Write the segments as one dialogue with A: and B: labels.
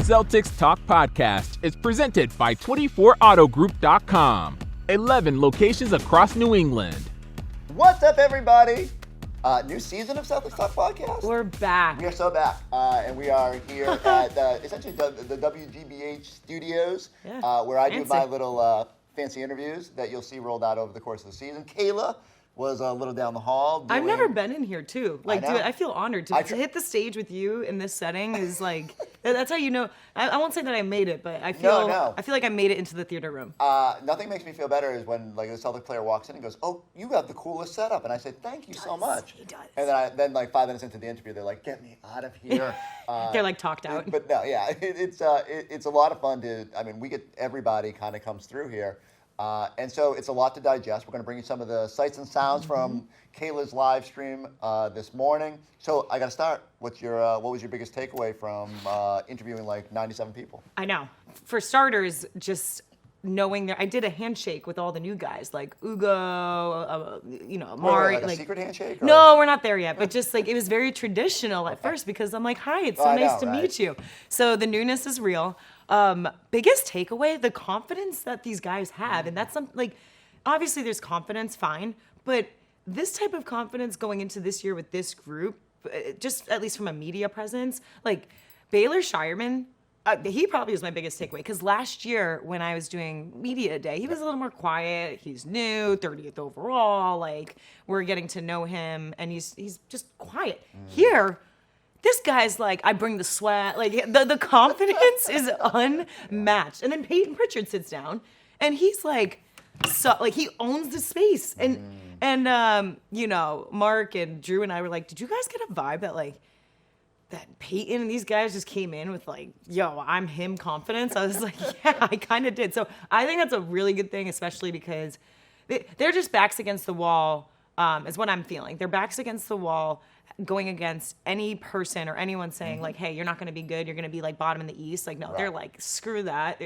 A: Celtics Talk Podcast is presented by 24autogroup.com. 11 locations across New England.
B: What's up, everybody? New season of Celtics Talk Podcast.
C: We're back.
B: We are so back. And we are here at essentially the WGBH studios, where I do my little fancy interviews that you'll see rolled out over the course of the season. Kayla was a little down the hall.
C: I've never been in here, too. Like, dude, I feel honored to
B: hit
C: the stage with you in this setting is like, that's how you know. I won't say that I made it, but I feel like I made it into the theater room.
B: Nothing makes me feel better is when like a Celtic player walks in and goes, "Oh, you have the coolest setup," and I say, "Thank you so much."
C: He does.
B: And then like 5 minutes into the interview, they're like, "Get me out of here."
C: They're like talked out.
B: But no, yeah, it's a lot of fun to. I mean, we get everybody kind of comes through here. And so it's a lot to digest. We're going to bring you some of the sights and sounds from Kayla's live stream this morning. So I got to start. What was your biggest takeaway from interviewing like 97 people?
C: I know. For starters, just knowing I did a handshake with all the new guys, like Hugo, Mari.
B: Like a secret handshake? Or?
C: No, we're not there yet. But just like it was very traditional at first because I'm like, hi, it's so nice to meet you. So the newness is real. Biggest takeaway, the confidence that these guys have. And that's something like, obviously there's confidence, fine. But this type of confidence going into this year with this group, just at least from a media presence, like Baylor Shireman, he probably was my biggest takeaway. Because last year when I was doing media day, he was a little more quiet. He's new, 30th overall. Like we're getting to know him and he's just quiet. Here, this guy's like, I bring the sweat. Like the confidence is unmatched. And then Payton Pritchard sits down, and he's like, he owns the space. And Mark and Drew and I were like, did you guys get a vibe that Payton and these guys just came in with like, yo, I'm him confidence? I was like, yeah, I kind of did. So I think that's a really good thing, especially because they're just backs against the wall, is what I'm feeling. Their backs against the wall, going against any person or anyone saying like, hey, you're not going to be good. You're going to be like bottom in the East. Like, no, They're like, screw that.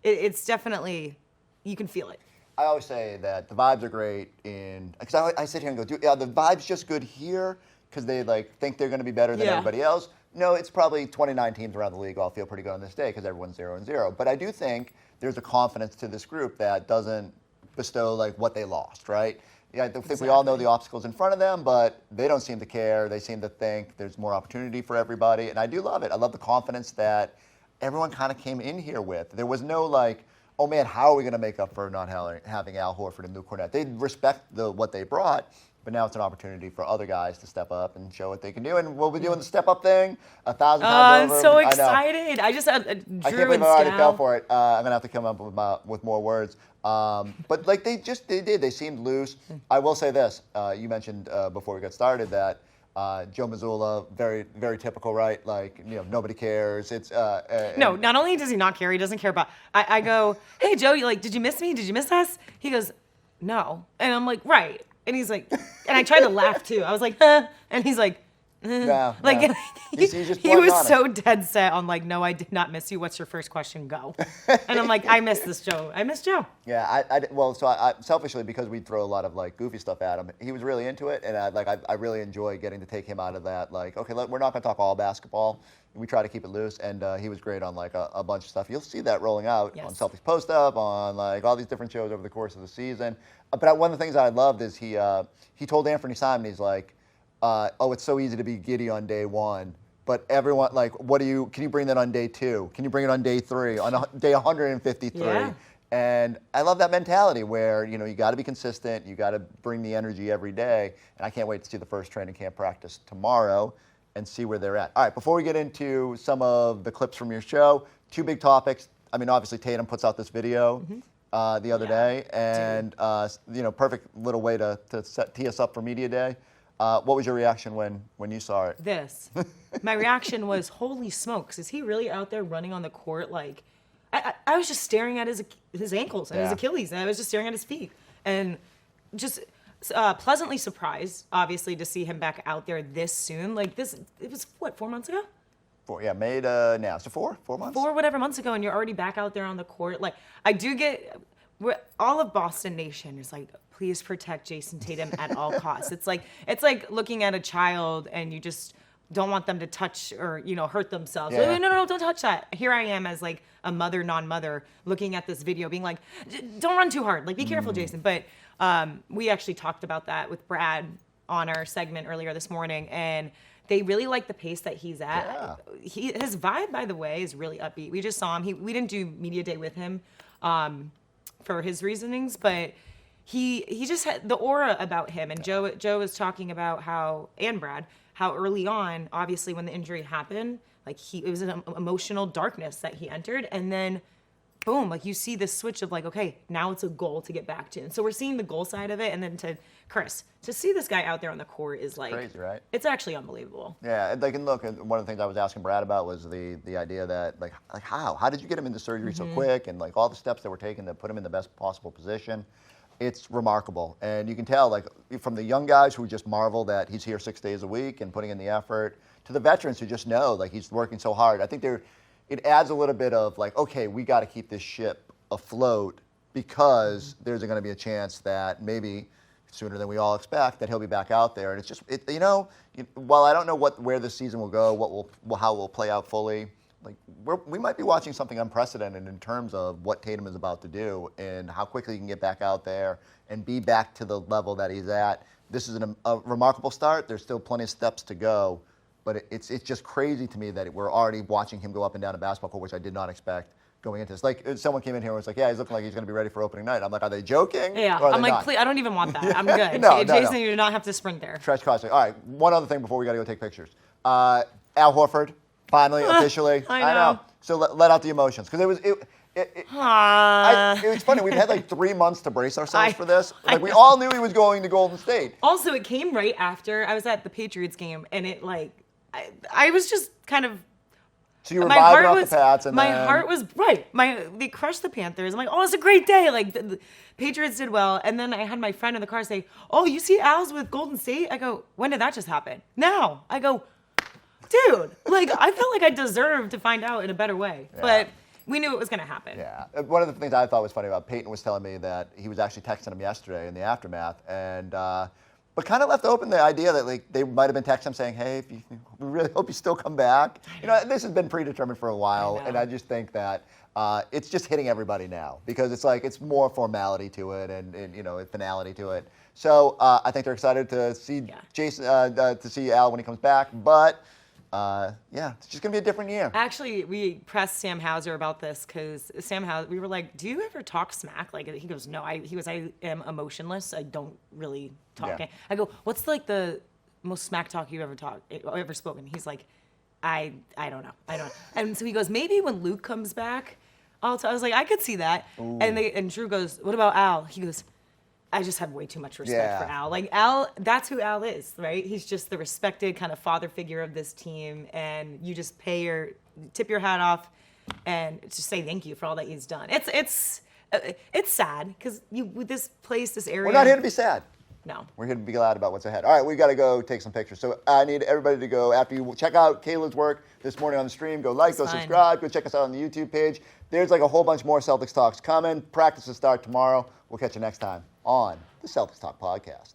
C: It's definitely, you can feel it.
B: I always say that the vibes are great because I sit here and go, the vibe's just good here because they like think they're going to be better than everybody else. No, it's probably 29 teams around the league all feel pretty good on this day because everyone's 0-0. But I do think there's a confidence to this group that doesn't bestow like what they lost, right? Yeah, I think we all know the obstacles in front of them, but they don't seem to care. They seem to think there's more opportunity for everybody, and I do love it. I love the confidence that everyone kind of came in here with. There was no like, oh man, how are we going to make up for not having Al Horford and Luke Cornett? They respect what they brought, but now it's an opportunity for other guys to step up and show what they can do, and we'll be doing the step-up thing 1,000 times over.
C: I'm so excited. I just had Drew and
B: I can't believe I already fell for it. I'm going to have to come up with more words. But like they did. They seemed loose. I will say this. You mentioned before we got started that Joe Mazzulla, very, very typical, right? Like, nobody cares. It's
C: no, not only does he not care, he doesn't care about. I go, hey Joe, did you miss me? Did you miss us? He goes, no. And I'm like, right. And he's like, and I tried to laugh too. I was like, and he's like,
B: no.
C: He was so dead set on like, no, I did not miss you. What's your first question? Go. And I'm like, I miss this Joe. I miss Joe.
B: Yeah, I selfishly, because we throw a lot of like goofy stuff at him, he was really into it, and I really enjoy getting to take him out of that. Like, okay, we're not going to talk all basketball. We try to keep it loose, and he was great on like a bunch of stuff. You'll see that rolling out on Celtics Post Up, on like all these different shows over the course of the season. But one of the things I loved is he told Anfernee Simon, he's like, it's so easy to be giddy on day one, but everyone, like, can you bring that on day 2? Can you bring it on day 3, on day 153?
C: Yeah.
B: And I love that mentality where, you got to be consistent, you got to bring the energy every day, and I can't wait to see the first training camp practice tomorrow and see where they're at. All right, before we get into some of the clips from your show, 2 big topics. I mean, obviously Tatum puts out this video the other day, and, perfect little way to tee us up for Media Day. What was your reaction when you saw it?
C: My reaction was, holy smokes, is he really out there running on the court? Like, I was just staring at his ankles and his Achilles, and I was just staring at his feet. And just pleasantly surprised, obviously, to see him back out there this soon. Like, it was, 4 months ago?
B: Made now. So 4 months?
C: 4 whatever months ago, and you're already back out there on the court. Like, I do get, all of Boston Nation is like, please protect Jayson Tatum at all costs. It's like looking at a child and you just don't want them to touch or, hurt themselves.
B: Yeah.
C: Like, no, don't touch that. Here I am as like a mother, non-mother, looking at this video being like, don't run too hard. Like, be careful, Jayson. But we actually talked about that with Brad on our segment earlier this morning, and they really like the pace that he's at.
B: Yeah.
C: His vibe, by the way, is really upbeat. We just saw him. We didn't do media day with him for his reasonings, but he just had the aura about him. And Joe was talking about how early on, obviously when the injury happened, like it was an emotional darkness that he entered, and then boom, like you see this switch of like, okay, now it's a goal to get back to. And so we're seeing the goal side of it, and then to Chris, to see this guy out there on the court is like
B: crazy, right?
C: It's actually unbelievable.
B: Yeah, and look, one of the things I was asking Brad about was the idea that like how did you get him into surgery so quick, and like all the steps that were taken to put him in the best possible position. It's remarkable, and you can tell like from the young guys who just marvel that he's here 6 days a week and putting in the effort, to the veterans who just know like he's working so hard. I think it adds a little bit of like, okay, we got to keep this ship afloat because there's going to be a chance that maybe sooner than we all expect that he'll be back out there. And it's just, while I don't know where this season will go, how it will play out fully, like we might be watching something unprecedented in terms of what Tatum is about to do and how quickly he can get back out there and be back to the level that he's at. This is a remarkable start. There's still plenty of steps to go. But it's just crazy to me that we're already watching him go up and down a basketball court, which I did not expect going into this. Like, someone came in here and was like, yeah, he's looking like he's going to be ready for opening night. I'm like, are they joking?
C: Yeah,
B: I'm
C: like, please, I don't even want that. I'm good.
B: No,
C: Jayson,
B: no.
C: you do not have to sprint there.
B: Stretch costly. All right, one other thing before we got to go take pictures. Al Horford, finally, officially.
C: I know.
B: So let out the emotions. Because it was funny. We've had like 3 months to brace ourselves for this. Like, we all knew he was going to Golden State.
C: Also, it came right after I was at the Patriots game, and it like, I was just kind of.
B: So you were vibing off the Pats, and
C: my heart was right. They crushed the Panthers. I'm like, oh, it's a great day. Like the Patriots did well, and then I had my friend in the car say, "Oh, you see Al's with Golden State?" I go, "When did that just happen?" Now I go, dude. Like I felt like I deserved to find out in a better way, but we knew it was going to happen.
B: Yeah. One of the things I thought was funny about Payton was telling me that he was actually texting him yesterday in the aftermath, and. But kind of left open the idea that like they might have been texting him saying, "Hey, we really hope you still come back." This has been predetermined for a while, and I just think that it's just hitting everybody now because it's like it's more formality to it and finality to it. So I think they're excited to see Jayson to see Al when he comes back, but. It's just going to be a different year.
C: Actually, we pressed Sam Hauser about this because we were like, do you ever talk smack? Like, he goes, no, I am emotionless. I don't really talk.
B: Yeah.
C: I go, what's like the most smack talk you ever spoken? He's like, I don't know. And so he goes, maybe when Luke comes back, I was like, I could see that.
B: Ooh.
C: And Drew goes, what about Al? He goes, I just have way too much respect for Al. Like Al, that's who Al is, right? He's just the respected kind of father figure of this team, and you just tip your hat off, and just say thank you for all that he's done. It's sad because with this place, this area.
B: We're not here to be sad.
C: No.
B: We're here to be glad about what's ahead. All right, we got to go take some pictures. So I need everybody to go after you check out Kayla's work this morning on the stream. Go like, go subscribe, go check us out on the YouTube page. There's like a whole bunch more Celtics talks coming. Practice will start tomorrow. We'll catch you next time on the Celtics Talk Podcast.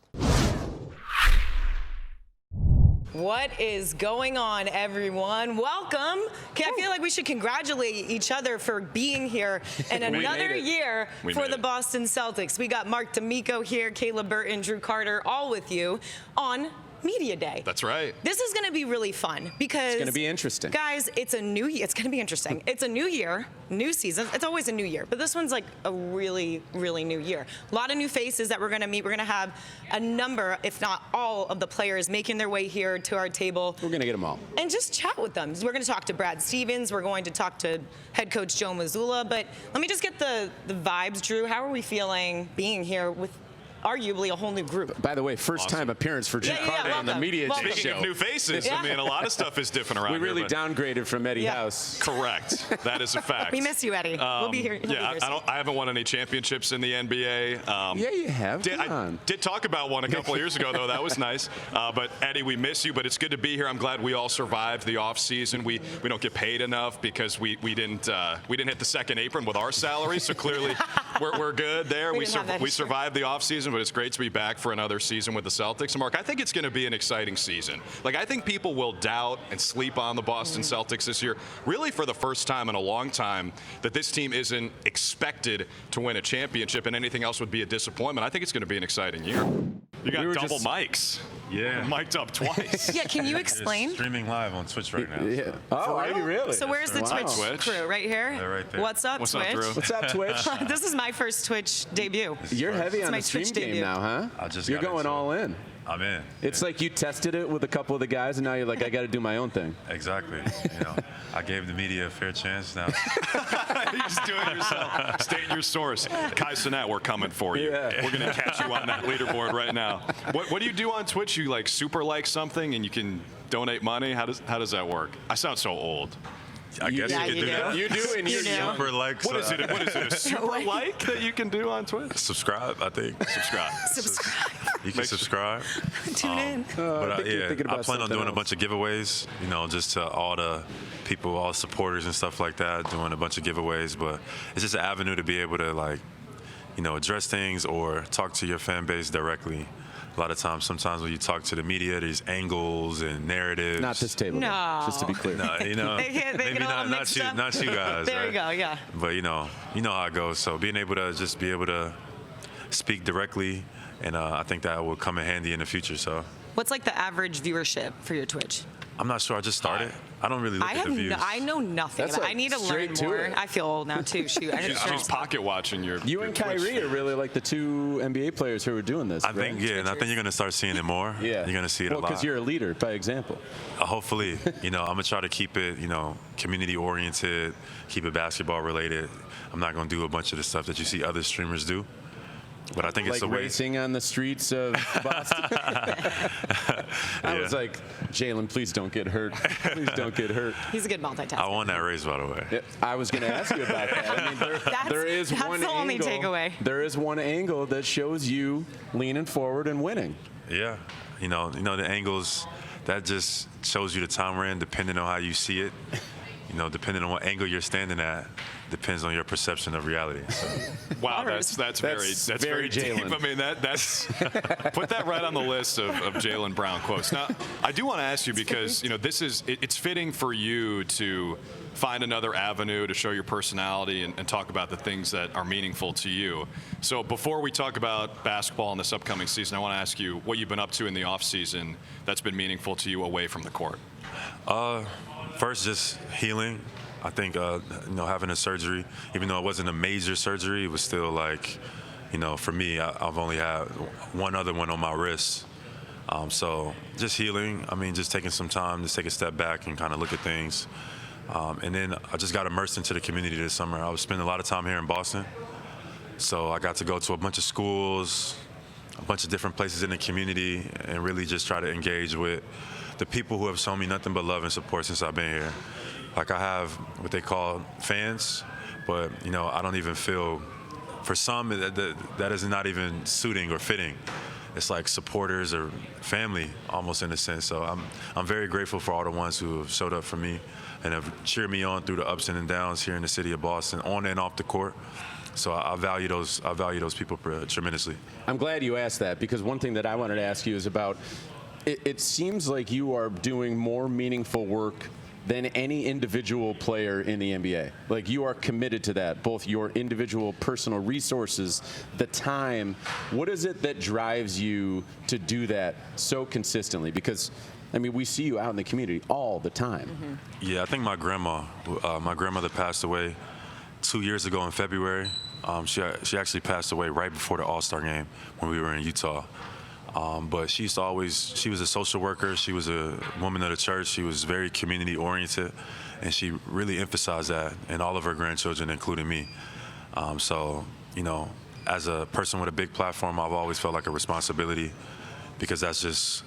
C: What is going on, everyone? Welcome. Okay, I feel like we should congratulate each other for being here in another year for the Boston Celtics. We got Mark D'Amico here, Kayla Burton, Drew Carter, all with you on Media Day.
D: That's right.
C: This is going to be really fun because
D: it's going to be interesting.
C: Guys, it's a new year. It's going to be interesting. It's a new year, new season. It's always a new year, but this one's like a really, really new year. A lot of new faces that we're going to meet. We're going to have a number, if not all, of the players making their way here to our table.
D: We're going to get them all.
C: And just chat with them. We're going to talk to Brad Stevens. We're going to talk to head coach Joe Mazzulla. But let me just get the vibes, Drew. How are we feeling being here with arguably a whole new group?
D: By the way, first time appearance for Drew Carter on the Media Day
E: Speaking
D: show.
E: of new faces, I mean, a lot of stuff is different around
D: we really
E: here.
D: downgraded from Eddie House.
E: Correct. That is a fact.
C: We miss you, Eddie. We'll be here.
E: I haven't won any championships in the NBA.
D: Yeah, you have.
E: I did talk about one a couple of years ago, though. That was nice. But Eddie, we miss you. But it's good to be here. I'm glad we all survived the off season. We don't get paid enough because we didn't hit the second apron with our salary. So clearly we're good there.
C: We
E: We
C: didn't have that history.
E: survived the offseason, but it's great to be back for another season with the Celtics. And Mark, I think it's going to be an exciting season. Like, I think people will doubt and sleep on the Boston Celtics this year, really for the first time in a long time, that this team isn't expected to win a championship, and anything else would be a disappointment. I think it's going to be an exciting year. You got double mics.
F: Yeah.
E: Mic'd up twice.
C: Yeah, can you explain?
F: Streaming live on Twitch right now.
D: Yeah. Oh, are you really?
C: So where's the Twitch crew? Right here?
F: They're right there.
C: What's up,
E: What's up,
C: Twitch?
E: Drew?
D: What's up, Twitch?
C: This is my first Twitch debut.
D: You're heavy
C: It's
D: on
C: my
D: the stream
C: Twitch
D: game
C: debut.
D: now, huh?
F: I just
D: You're
F: got
D: going
F: into
D: all
F: it.
D: in.
F: I'm in.
D: It's like you tested it with a couple of the guys, and now you're like, I got to do my own thing.
F: Exactly. I gave the media a fair chance now.
E: You just do it yourself. State your source. Kai Cenat, we're coming for you.
D: Yeah.
E: We're going to catch you on that leaderboard right now. What do you do on Twitch? You like super like something and you can donate money? How does that work? I sound so old.
F: I guess
C: Yeah,
F: you
C: you
F: can do
C: do.
F: that.
D: You do, and
C: You
D: you're
C: do.
D: young.
F: Super like.
E: What is it? A super like that you can do on Twitch?
F: Subscribe, I think.
E: Subscribe.
C: Subscribe.
F: You can subscribe.
C: Tune in.
F: But
D: I think you're thinking
F: I
D: about
F: plan on
D: something
F: doing a
D: else.
F: bunch of giveaways, just to all the people, all the supporters and stuff like that, doing a bunch of giveaways. But it's just an avenue to be able to, address things or talk to your fan base directly. A lot of times, sometimes when you talk to the media, there's angles and narratives.
D: Not this table, though,
C: No.
D: just to be clear.
F: No,
C: They get
F: maybe
C: all
F: not
C: mixed
F: you,
C: up.
F: not you guys.
C: There
F: right?
C: you go, yeah.
F: But you know how it goes. So being able to just be able to speak directly, and I think that will come in handy in the future. So
C: What's like the average viewership for your Twitch?
F: I'm not sure. I just started. I don't really look at the views.
C: I know nothing.
D: That's
C: About,
D: like
C: I need to learn
D: straight to
C: more.
D: it.
C: I feel old now too. Shoot, I need to start
E: She's pocket watching your.
D: You and
E: Twitch.
D: Kyrie are really like the two NBA players who are doing this.
F: I think,
D: right?
F: yeah, and I think you're going to start seeing it more.
D: Yeah.
F: You're going to see it a lot.
D: because you're a leader by example.
F: Hopefully, I'm going to try to keep it, community oriented, keep it basketball related. I'm not going to do a bunch of the stuff that you see other streamers do. But I think it's
D: Like
F: the way.
D: racing on the streets of Boston. I was like, Jaylen, please don't get hurt. Please don't get hurt.
C: He's a good multitasker.
F: I won that race, by the way.
D: Yeah, I was going to ask you about that. I mean, there is
C: that's
D: one
C: the only
D: angle.
C: takeaway.
D: There is one angle that shows you leaning forward and winning.
F: Yeah. The angles, that just shows you the time we're in, depending on how you see it. Depending on what angle you're standing at, depends on your perception of reality. So.
E: Wow, that's very
D: very
E: deep.
D: Jaylen.
E: I mean, that's put that right on the list of Jaylen Brown quotes. Now, I do want to ask you because it's fitting for you to find another avenue to show your personality and talk about the things that are meaningful to you. So before we talk about basketball in this upcoming season, I want to ask you what you've been up to in the off season that's been meaningful to you away from the court.
F: First, just healing. I think, having a surgery, even though it wasn't a major surgery, it was still like, for me, I've only had one other one on my wrist. So just healing. I mean, just taking some time, just take a step back and kind of look at things. And then I just got immersed into the community this summer. I was spending a lot of time here in Boston. So I got to go to a bunch of schools, a bunch of different places in the community, and really just try to engage with the people who have shown me nothing but love and support since I've been here. Like I have what they call fans, but I don't even feel, for some that is not even suiting or fitting. It's like supporters or family almost in a sense. So I'm very grateful for all the ones who have showed up for me and have cheered me on through the ups and downs here in the city of Boston, on and off the court. So I value those people tremendously.
D: I'm glad you asked that because one thing that I wanted to ask you is about, it seems like you are doing more meaningful work than any individual player in the NBA. Like you are committed to that, both your individual personal resources, the time. What is it that drives you to do that so consistently? Because, I mean, we see you out in the community all the time.
C: Mm-hmm.
F: Yeah, I think my grandmother passed away 2 years ago in February. She actually passed away right before the All-Star game when we were in Utah. But she was a social worker. She was a woman of the church. She was very community oriented, and she really emphasized that in all of her grandchildren, including me. So, as a person with a big platform, I've always felt like a responsibility because that's just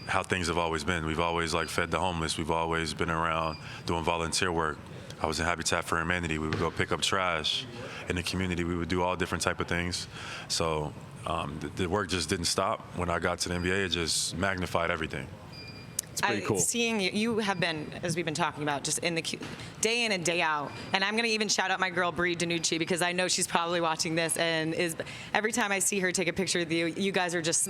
F: how things have always been. We've always fed the homeless. We've always been around doing volunteer work. I was in Habitat for Humanity. We would go pick up trash in the community. We would do all different type of things. So the work just didn't stop. When I got to the NBA, it just magnified everything.
D: pretty cool.
C: Seeing you have been, as we've been talking about, just in the day in and day out. And I'm going to even shout out my girl, Bree Danucci, because I know she's probably watching this. And every time I see her take a picture with you, you guys are just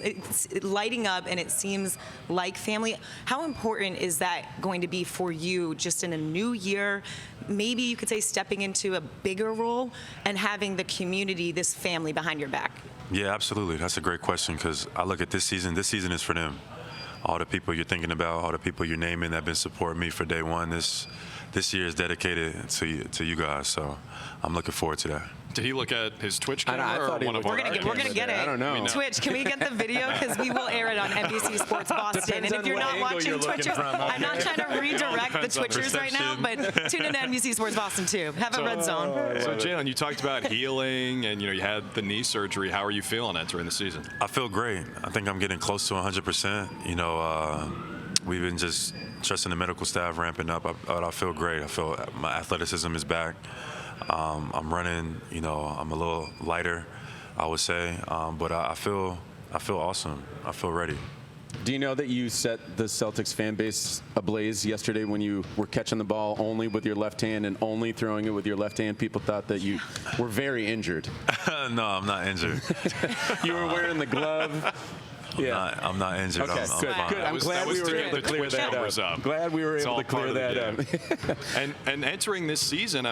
C: lighting up, and it seems like family. How important is that going to be for you just in a new year? Maybe you could say stepping into a bigger role and having the community, this family behind your back.
F: Yeah, absolutely. That's a great question, because I look at this season. This season is for them. All the people you're thinking about, all the people you're naming that have been supporting me for day one. This year is dedicated to you guys, so I'm looking forward to that.
E: Did he look at his Twitch camera
D: I thought
E: or one of our
C: We're gonna get it.
D: I don't know.
C: Twitch, can we get the video? Because we will air it on NBC Sports Boston.
D: Depends
C: and if you're
D: on
C: not
D: what angle
C: watching
D: you're looking
C: Twitchers,
D: from,
C: I'm not trying to redirect the
F: Depends on
C: Twitchers right now, but tune in to NBC Sports Boston too. Have a red zone.
E: So Jaylen, you talked about healing, and you had the knee surgery. How are you feeling entering the season?
F: I feel great. I think I'm getting close to 100%. We've been just trusting the medical staff, ramping up. I feel great. I feel my athleticism is back. I'm running. I'm a little lighter, I would say, but I feel awesome. I feel ready.
D: Do you know that you set the Celtics fan base ablaze yesterday when you were catching the ball only with your left hand and only throwing it with your left hand? People thought that you were very injured.
F: No, I'm not injured.
D: You were wearing the glove.
F: I'm not injured.
D: Okay, good. I'm glad we were able to clear that up. Glad we were able to clear that up.
E: And entering this season,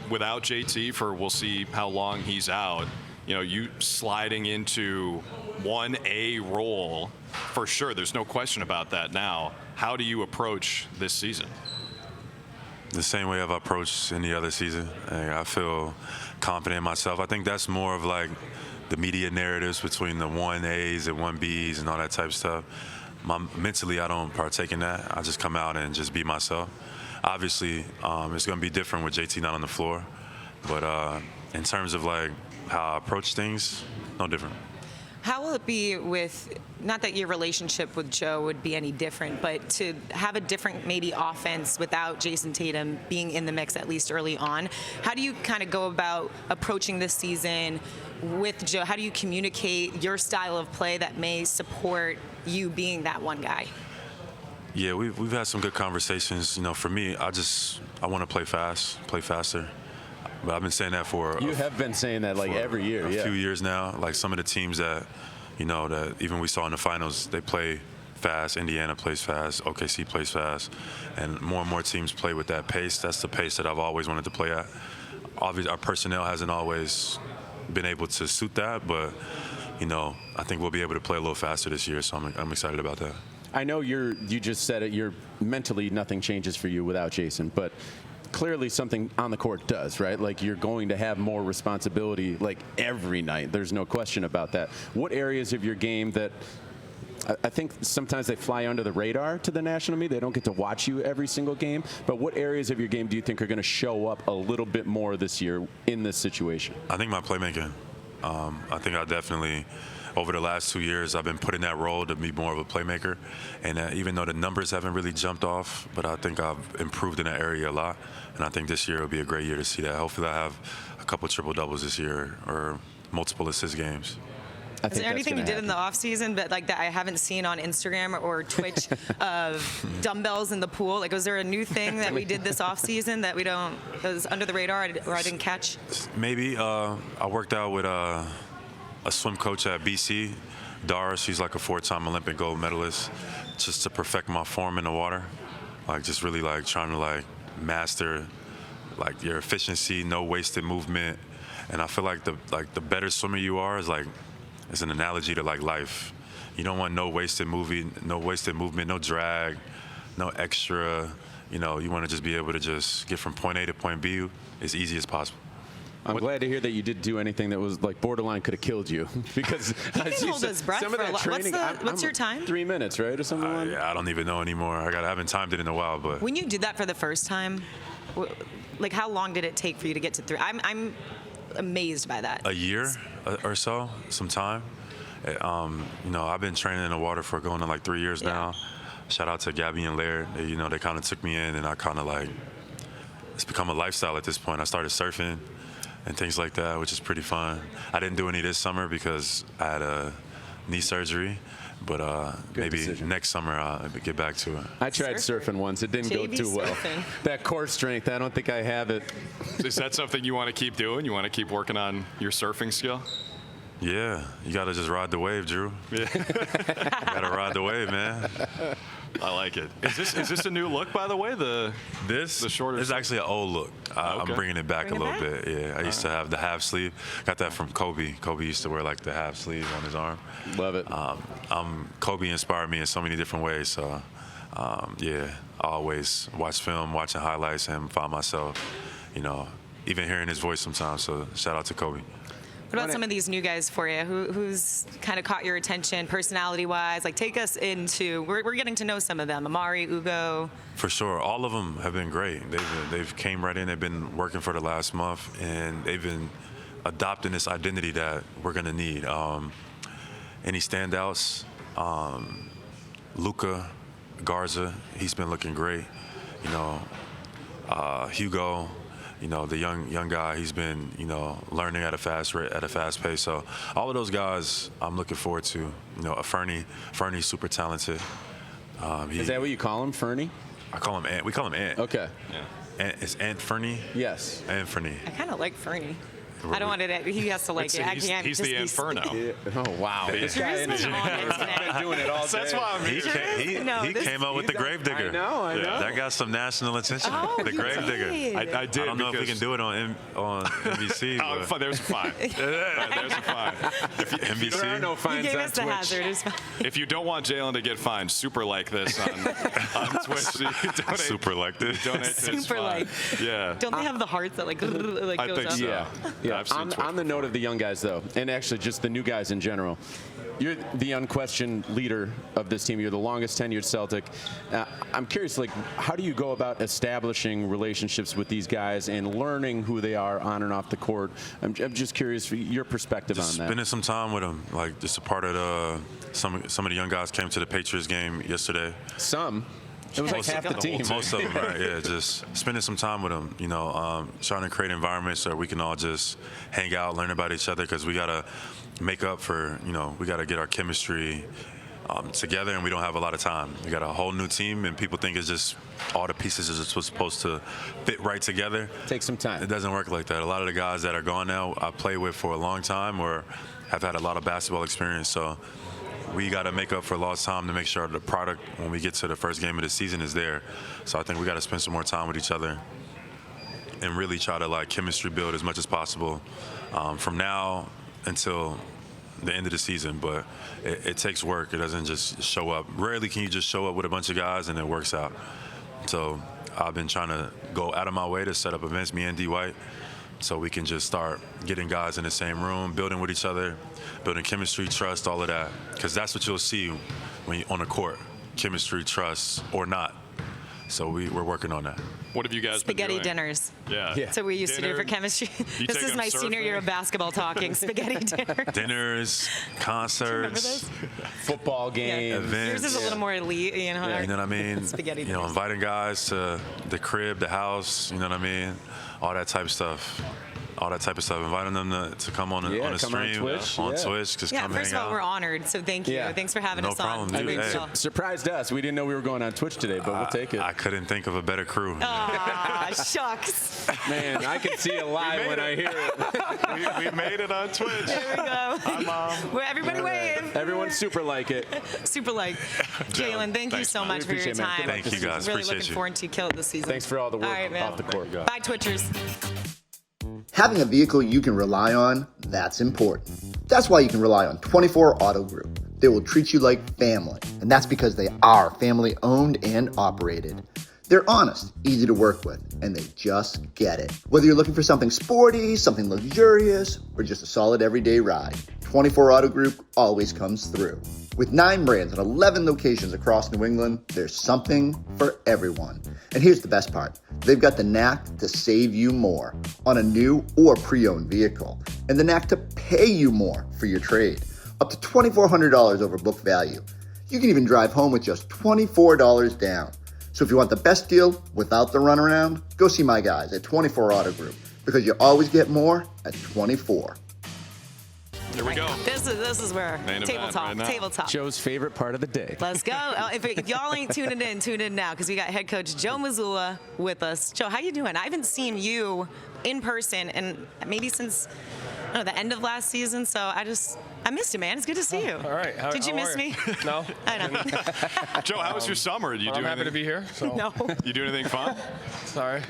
E: without JT we'll see how long he's out. You sliding into 1A role for sure. There's no question about that now. How do you approach this season?
F: The same way I've approached any other season. I feel confident in myself. I think that's more of like the media narratives between the 1As and 1Bs and all that type of stuff. Mentally, I don't partake in that. I just come out and just be myself. Obviously, it's going to be different with JT not on the floor. But in terms of like how I approach things, no different.
C: How will it be with, not that your relationship with Joe would be any different, but to have a different maybe offense without Jayson Tatum being in the mix at least early on? How do you kind of go about approaching this season with Joe? How do you communicate your style of play that may support you being that one guy?
F: Yeah, we've had some good conversations. For me, I want to play fast, play faster. But I've been saying that for
D: you have been saying that like every year,
F: a few years now. Like some of the teams that that even we saw in the finals, they play fast. Indiana plays fast. OKC plays fast, and more teams play with that pace. That's the pace that I've always wanted to play at. Obviously, our personnel hasn't always been able to suit that, but I think we'll be able to play a little faster this year. So I'm excited about that.
D: I know you just said it. You're mentally nothing changes for you without Jayson, but clearly something on the court does, right? Like you're going to have more responsibility like every night. There's no question about that. What areas of your game that I think sometimes they fly under the radar to the national media. They don't get to watch you every single game. But what areas of your game do you think are going to show up a little bit more this year in this situation?
F: I think my playmaking. I think I definitely, over the last 2 years, I've been put in that role to be more of a playmaker. And even though the numbers haven't really jumped off, but I think I've improved in that area a lot. And I think this year will be a great year to see that. Hopefully I have a couple triple-doubles this year or multiple assist games.
C: Is there anything you did in the offseason that I haven't seen on Instagram or Twitch of dumbbells in the pool? Like, was there a new thing that we did this offseason that that was under the radar or I didn't catch?
F: Maybe. I worked out with a swim coach at BC, Dara. She's like a 4-time Olympic gold medalist, just to perfect my form in the water. Like, just really trying to master your efficiency, no wasted movement. And I feel like the better swimmer you are is it's an analogy to life. You don't want no wasted movement, no drag, no extra. You want to just be able to just get from point A to point B as easy as possible.
D: I'm glad to hear that you didn't do anything that was borderline could have killed you, because
C: he can hold his breath
D: some of that training.
C: What's your time?
D: 3 minutes, right, or something?
F: Yeah, I don't even know anymore. I haven't timed it in a while, but
C: when you did that for the first time, how long did it take for you to get to 3? I'm amazed by that.
F: A year or so, some time. I've been training in the water for going on 3 years now. Shout out to Gabby and Laird. They kind of took me in, and I kind of it's become a lifestyle at this point. I started surfing and things like that, which is pretty fun. I didn't do any this summer because I had a knee surgery, But maybe
D: decision.
F: next summer I'll get back to it.
D: I tried surfing once. It didn't go
C: JV
D: too well.
C: surfing.
D: That core strength, I don't think I have it.
E: Is that something you want to keep doing? You want to keep working on your surfing skill?
F: Yeah, you got to just ride the wave, Drew. Yeah. You got to ride the wave, man.
E: I like it. Is this a new look, by the way? The shorter.
F: It's actually an old look.
E: Okay.
F: I'm bringing it back
C: Bring
F: a
C: it
F: little
C: back?
F: bit. Yeah, I used to have the half sleeve. Got that from Kobe. Kobe used to wear like the half sleeve on his arm.
D: Love it.
F: Kobe inspired me in so many different ways. So, yeah, I always watch film, watching highlights, and find myself, even hearing his voice sometimes. So shout out to Kobe.
C: What about some of these new guys for you? Who's kind of caught your attention personality-wise? Like, take us into, we're getting to know some of them. Amari, Hugo.
F: For sure. All of them have been great. They've came right in. They've been working for the last month, and they've been adopting this identity that we're going to need. Any standouts? Luka Garza, he's been looking great. Hugo, the young guy, he's been, learning at a fast rate, at a fast pace. So all of those guys, I'm looking forward to. Anfernee, super talented.
D: Is that what you call him, Fernie?
F: I call him Ant. We call him Ant.
D: Okay.
E: Yeah.
F: It's Anfernee.
D: Yes.
F: Anfernee.
C: I kind of like Fernie. I don't want it. He has to like it. I can't.
E: He's
C: just
E: the
C: be-
E: Inferno.
D: Yeah. Oh, wow. This guy
C: He's
D: in
C: been
D: his
C: on it today.
D: been doing it all day.
E: That's why I'm here.
F: He came up with the Gravedigger.
D: I know.
F: That got some national attention.
C: Oh,
F: the
C: he
F: Gravedigger.
C: did.
E: I did.
F: I don't know if we
E: because-
F: can do it on NBC.
E: Oh,
F: but
E: there's a fine. There's a fine.
F: NBC.
D: There are no
C: You
D: fines
C: gave
D: on
C: us the
D: Twitch.
C: hazard. It's fine.
E: If you don't want Jaylen to get fined, super like this on Twitch. You donate,
F: Super like this.
E: donate to his
C: Super
E: fine.
C: like.
E: Yeah.
C: Don't they have the hearts that like
E: I
C: goes
E: think
C: up?
E: so.
D: Yeah.
E: I've seen Twitch
D: On the note of the young guys, though, and actually just the new guys in general, you're the unquestioned leader of this team. You're the longest tenured Celtic. I'm curious, how do you go about establishing relationships with these guys and learning who they are on and off the court? I'm just curious for your perspective
F: Just
D: on that.
F: spending some time with them, just a part of the. Some of the young guys came to the Patriots game yesterday.
D: Some. It was like half the team.
F: Most of them, right? Yeah, just spending some time with them. Trying to create environments so we can all just hang out, learn about each other, because we gotta make up for. We gotta get our chemistry together, and we don't have a lot of time. We got a whole new team, and people think it's just all the pieces are supposed to fit right together.
D: Take some time.
F: It doesn't work like that. A lot of the guys that are gone now, I played with for a long time, or have had a lot of basketball experience. So we got to make up for lost time to make sure the product, when we get to the first game of the season, is there. So I think we got to spend some more time with each other and really try to chemistry build as much as possible from now until the end of the season. But it takes work. It doesn't just show up. Rarely can you just show up with a bunch of guys and it works out. So I've been trying to go out of my way to set up events, me and D. White, so we can just start getting guys in the same room, building with each other, building chemistry, trust, all of that. Because that's what you'll see when you're on the court, chemistry, trust, or not. So we're working on that.
E: What have you guys been
C: Spaghetti
E: doing?
C: dinners.
E: Yeah.
C: That's what we used to do for chemistry.
E: You
C: This
E: take
C: is
E: them
C: my senior year
E: surfing?
C: of basketball talking. Spaghetti dinner.
F: Dinners, concerts,
D: Football game.
F: events.
C: Yours is a little more elite,
F: You know what I mean?
C: Spaghetti dinners.
F: Inviting guys to the crib, the house, you know what I mean? All that type of stuff. Inviting them to come on
D: Yeah,
F: on the
D: come on
F: stream,
D: Twitch,
F: on
D: yeah.
F: Twitch, just
C: Yeah,
F: come
C: first
F: hang
C: of all,
F: out.
C: we're honored, so thank you.
D: Yeah.
C: Thanks for having
F: No
C: us
F: problem,
C: on.
F: dude.
C: Great
F: Hey.
C: show.
D: Surprised us. We didn't know we were going on Twitch today, but we'll take it.
F: I couldn't think of a better crew.
C: Ah, shucks.
D: Man, I can see it live when I hear it.
E: we made it on Twitch.
C: There we go. Where everybody wave.
D: Everyone's super like it.
C: Super like. Jaylen, thank you
E: Thanks,
C: so
E: man.
C: much
D: We
C: for your
D: appreciate it, man.
C: time.
F: Thank you, guys.
C: Really
F: Appreciate
C: looking
F: you.
C: forward to kill it this season.
D: Thanks for all the work
C: All right, man.
D: off the court.
C: Bye, Twitchers.
B: Having a vehicle you can rely on, that's important. That's why you can rely on 24 Auto Group. They will treat you like family, and that's because they are family owned and operated. They're honest, easy to work with, and they just get it. Whether you're looking for something sporty, something luxurious, or just a solid everyday ride, 24 Auto Group always comes through. With 9 brands and 11 locations across New England, there's something for everyone. And here's the best part. They've got the knack to save you more on a new or pre-owned vehicle, and the knack to pay you more for your trade, up to $2,400 over book value. You can even drive home with just $24 down. So if you want the best deal without the runaround, go see my guys at 24 Auto Group, because you always get more at 24.
E: Here we go.
C: This is where
E: Main
C: table
E: event
C: talk.
E: right now.
C: Table talk.
D: Joe's favorite part of the day.
C: Let's go. If y'all ain't tuning in, tune in now because we got head coach Joe Mazzulla with us. Joe, how you doing? I haven't seen you in person and maybe since the end of last season, so I missed you, man. It's good to see you.
G: All right.
C: Did you miss me?
G: No.
C: I know.
E: Joe, how was your summer? Did you do
G: I'm happy
E: anything?
G: to be here. So.
C: No.
E: You do anything fun?
G: Sorry.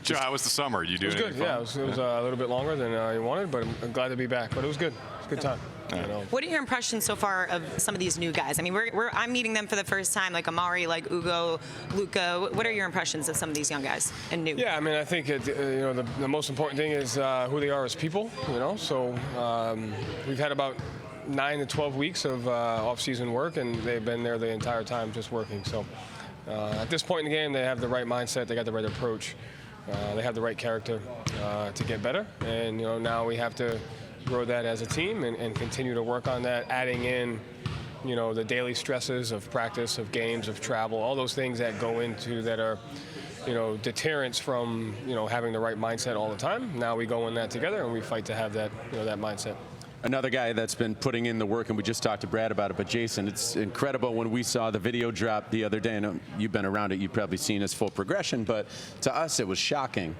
E: Joe, how was the summer? You do
G: It was
E: anything
G: good. Yeah,
E: fun?
G: it was a little bit longer than I wanted, but I'm glad to be back. But it was good. It was a good time. You know.
C: What are your impressions so far of some of these new guys? I mean, I'm meeting them for the first time, like Amari, like Hugo, Luca. What are your impressions of some of these young guys and new?
G: Yeah, I mean, I think the most important thing is who they are as people. So we've had about 9 to 12 weeks of off-season work, and they've been there the entire time just working. So at this point in the game, they have the right mindset, they got the right approach, they have the right character to get better. And now we have to grow that as a team and continue to work on that, adding in the daily stresses of practice, of games, of travel, all those things that go into that are deterrents from having the right mindset all the time. Now we go in that together and we fight to have that that mindset.
D: Another guy that's been putting in the work, and we just talked to Brad about it, but Jayson, it's incredible when we saw the video drop the other day. I know you've been around it, you've probably seen his full progression, but to us it was shocking.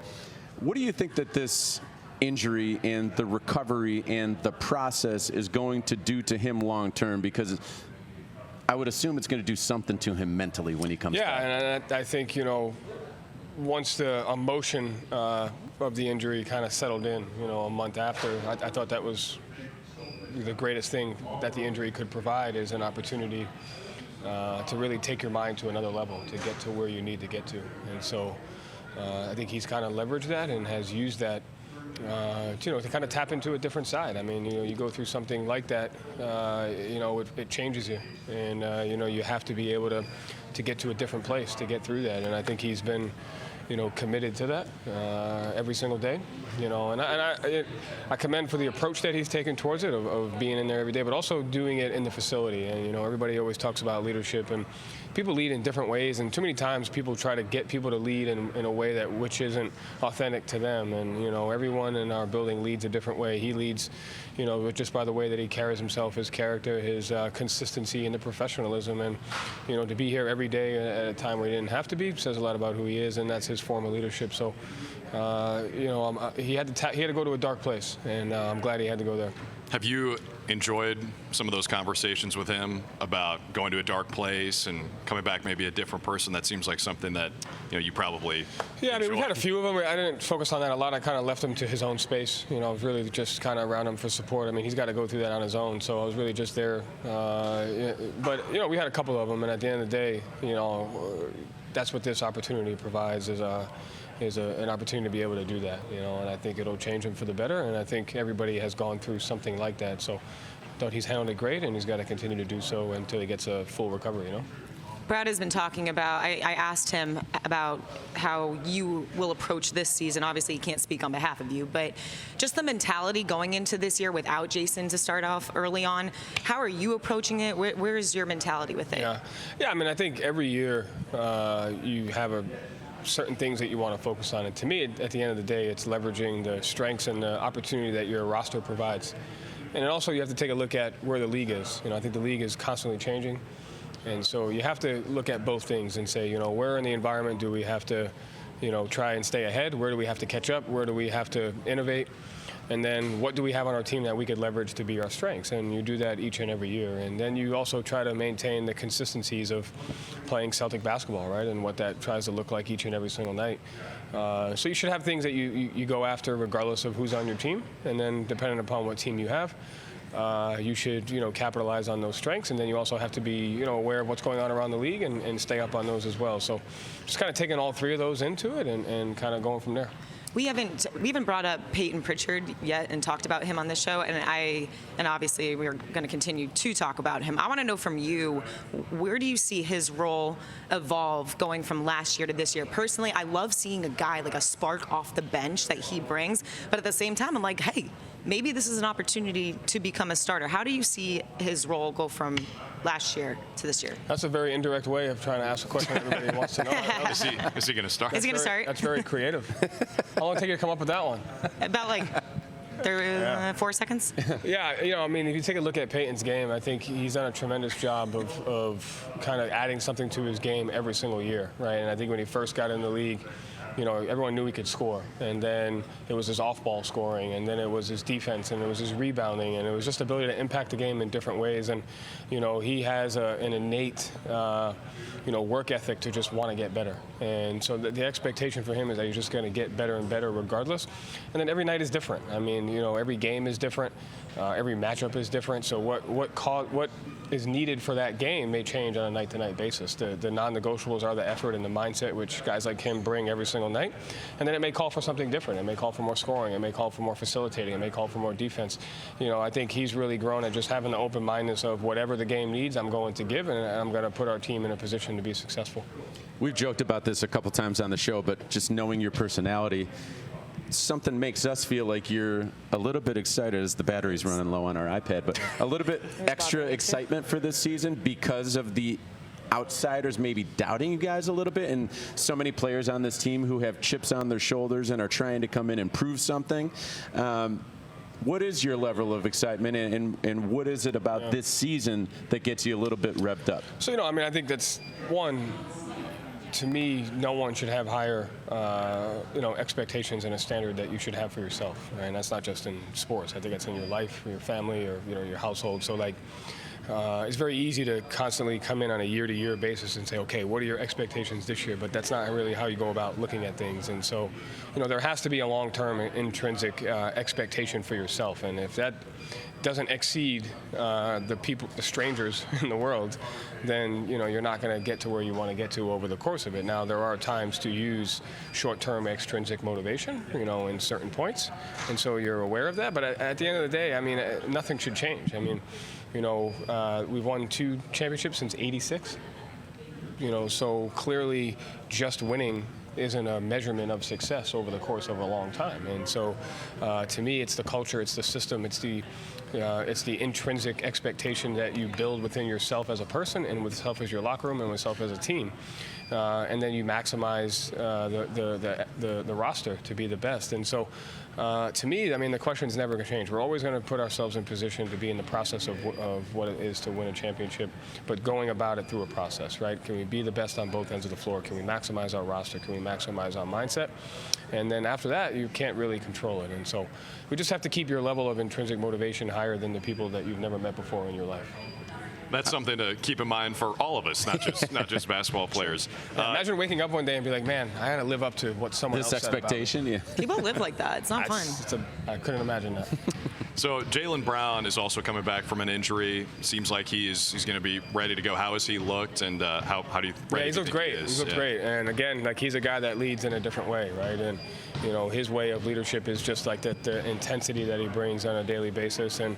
D: What do you think that this injury and the recovery and the process is going to do to him long term? Because I would assume it's going to do something to him mentally when he comes back.
G: Yeah, and I think, once the emotion of the injury kind of settled in, a month after, I thought that was the greatest thing that the injury could provide is an opportunity to really take your mind to another level, to get to where you need to get to. And so I think he's kind of leveraged that and has used that to kind of tap into a different side. I mean, you go through something like that, it changes you. And, you have to be able to get to a different place to get through that. And I think he's been committed to that every single day, and I commend for the approach that he's taken towards it of being in there every day, but also doing it in the facility. And, everybody always talks about leadership, and people lead in different ways, and too many times people try to get people to lead in a way which isn't authentic to them. And, everyone in our building leads a different way. He leads, just by the way that he carries himself, his character, his consistency, and the professionalism. And, to be here every day at a time where he didn't have to be says a lot about who he is, and that's his form of leadership. So, he had to go to a dark place, and I'm glad he had to go there.
E: Have you enjoyed some of those conversations with him about going to a dark place and coming back maybe a different person? That seems like something that you probably
G: Yeah, I mean, we've
E: enjoy.
G: had a few of them. I didn't focus on that a lot. I kind of left him to his own space. I was really just kind of around him for support. I mean, he's got to go through that on his own, so I was really just there. But we had a couple of them, and at the end of the day, that's what this opportunity provides is an opportunity to be able to do that, and I think it'll change him for the better, and I think everybody has gone through something like that. So I thought he's handled it great, and he's got to continue to do so until he gets a full recovery,
C: Brad has been talking about, I asked him about how you will approach this season. Obviously, he can't speak on behalf of you, but just the mentality going into this year without Jayson to start off early on. How are you approaching it? Where is your mentality with it?
G: Yeah. I mean, I think every year you have certain things that you want to focus on. And to me, at the end of the day, it's leveraging the strengths and the opportunity that your roster provides. And then also you have to take a look at where the league is. I think the league is constantly changing. And so you have to look at both things and say, where in the environment do we have to, try and stay ahead? Where do we have to catch up? Where do we have to innovate? And then what do we have on our team that we could leverage to be our strengths? And you do that each and every year. And then you also try to maintain the consistencies of playing Celtic basketball, right? And what that tries to look like each and every single night. So you should have things that you go after regardless of who's on your team. And then depending upon what team you have, you should, capitalize on those strengths. And then you also have to be, aware of what's going on around the league and stay up on those as well. So just kind of taking all three of those into it and kind of going from there.
C: We haven't brought up Payton Pritchard yet and talked about him on this show, and obviously we're going to continue to talk about him. I want to know from you, where do you see his role evolve going from last year to this year? Personally, I love seeing a guy like a spark off the bench that he brings, but at the same time, I'm like, hey, maybe this is an opportunity to become a starter. How do you see his role go from last year to this year?
G: That's a very indirect way of trying to ask a question everybody wants to know.
E: Is he going to start?
C: Is he going to start?
G: That's very creative. How long did it take you to come up with that one?
C: About like 4 seconds?
G: Yeah, I mean, if you take a look at Payton's game, I think he's done a tremendous job of kind of adding something to his game every single year, right? And I think when he first got in the league, everyone knew he could score. And then it was his off-ball scoring, and then it was his defense, and it was his rebounding, and it was just ability to impact the game in different ways. And, he has an innate, work ethic to just want to get better. And so the expectation for him is that he's just going to get better and better regardless. And then every night is different. I mean, every game is different. Every matchup is different. So what is needed for that game may change on a night-to-night basis. The non-negotiables are the effort and the mindset, which guys like him bring every single night. And then it may call for something different. It may call for more scoring. It may call for more facilitating. It may call for more defense. I think he's really grown at just having the open-mindedness of whatever the game needs, I'm going to give, and I'm going to put our team in a position to be successful.
D: We've joked about this a couple times on the show, but just knowing your personality, something makes us feel like you're a little bit excited as the battery's running low on our iPad, but a little bit extra excitement for this season because of the outsiders maybe doubting you guys a little bit, and so many players on this team who have chips on their shoulders and are trying to come in and prove something. What is your level of excitement, and what is it about this season that gets you a little bit revved up?
G: So, I think that's one. To me, no one should have higher, expectations and a standard that you should have for yourself. Right? And that's not just in sports. I think that's in your life, your family, or your household. So, it's very easy to constantly come in on a year-to-year basis and say, okay, what are your expectations this year? But that's not really how you go about looking at things. And so, there has to be a long-term intrinsic expectation for yourself. And if that doesn't exceed the strangers in the world, then you're not going to get to where you want to get to over the course of it. Now, there are times to use short-term extrinsic motivation, in certain points, and so you're aware of that. But at the end of the day, I mean, nothing should change. I mean, we've won 2 championships since '86. So clearly, just winning isn't a measurement of success over the course of a long time. And so, to me, it's the culture, it's the system, it's the intrinsic expectation that you build within yourself as a person, and with self as your locker room, and with self as a team. And then you maximize the roster to be the best. And so, to me, I mean, the question's never going to change. We're always going to put ourselves in position to be in the process of what it is to win a championship, but going about it through a process, right? Can we be the best on both ends of the floor? Can we maximize our roster? Can we maximize our mindset? And then after that, you can't really control it. And so we just have to keep your level of intrinsic motivation higher than the people that you've never met before in your life.
E: That's something to keep in mind for all of us, not just basketball players.
G: Imagine waking up one day and be like, man, I had to live up to what someone else said about me.
D: This expectation, yeah.
C: People live like that. It's not fun.
G: I couldn't imagine that.
E: So Jaylen Brown is also coming back from an injury. Seems like he's going to be ready to go. How has he looked, and how do you?
G: Yeah, he's looked great. He's looked great, and again, he's a guy that leads in a different way, right? And his way of leadership is just like the intensity that he brings on a daily basis, and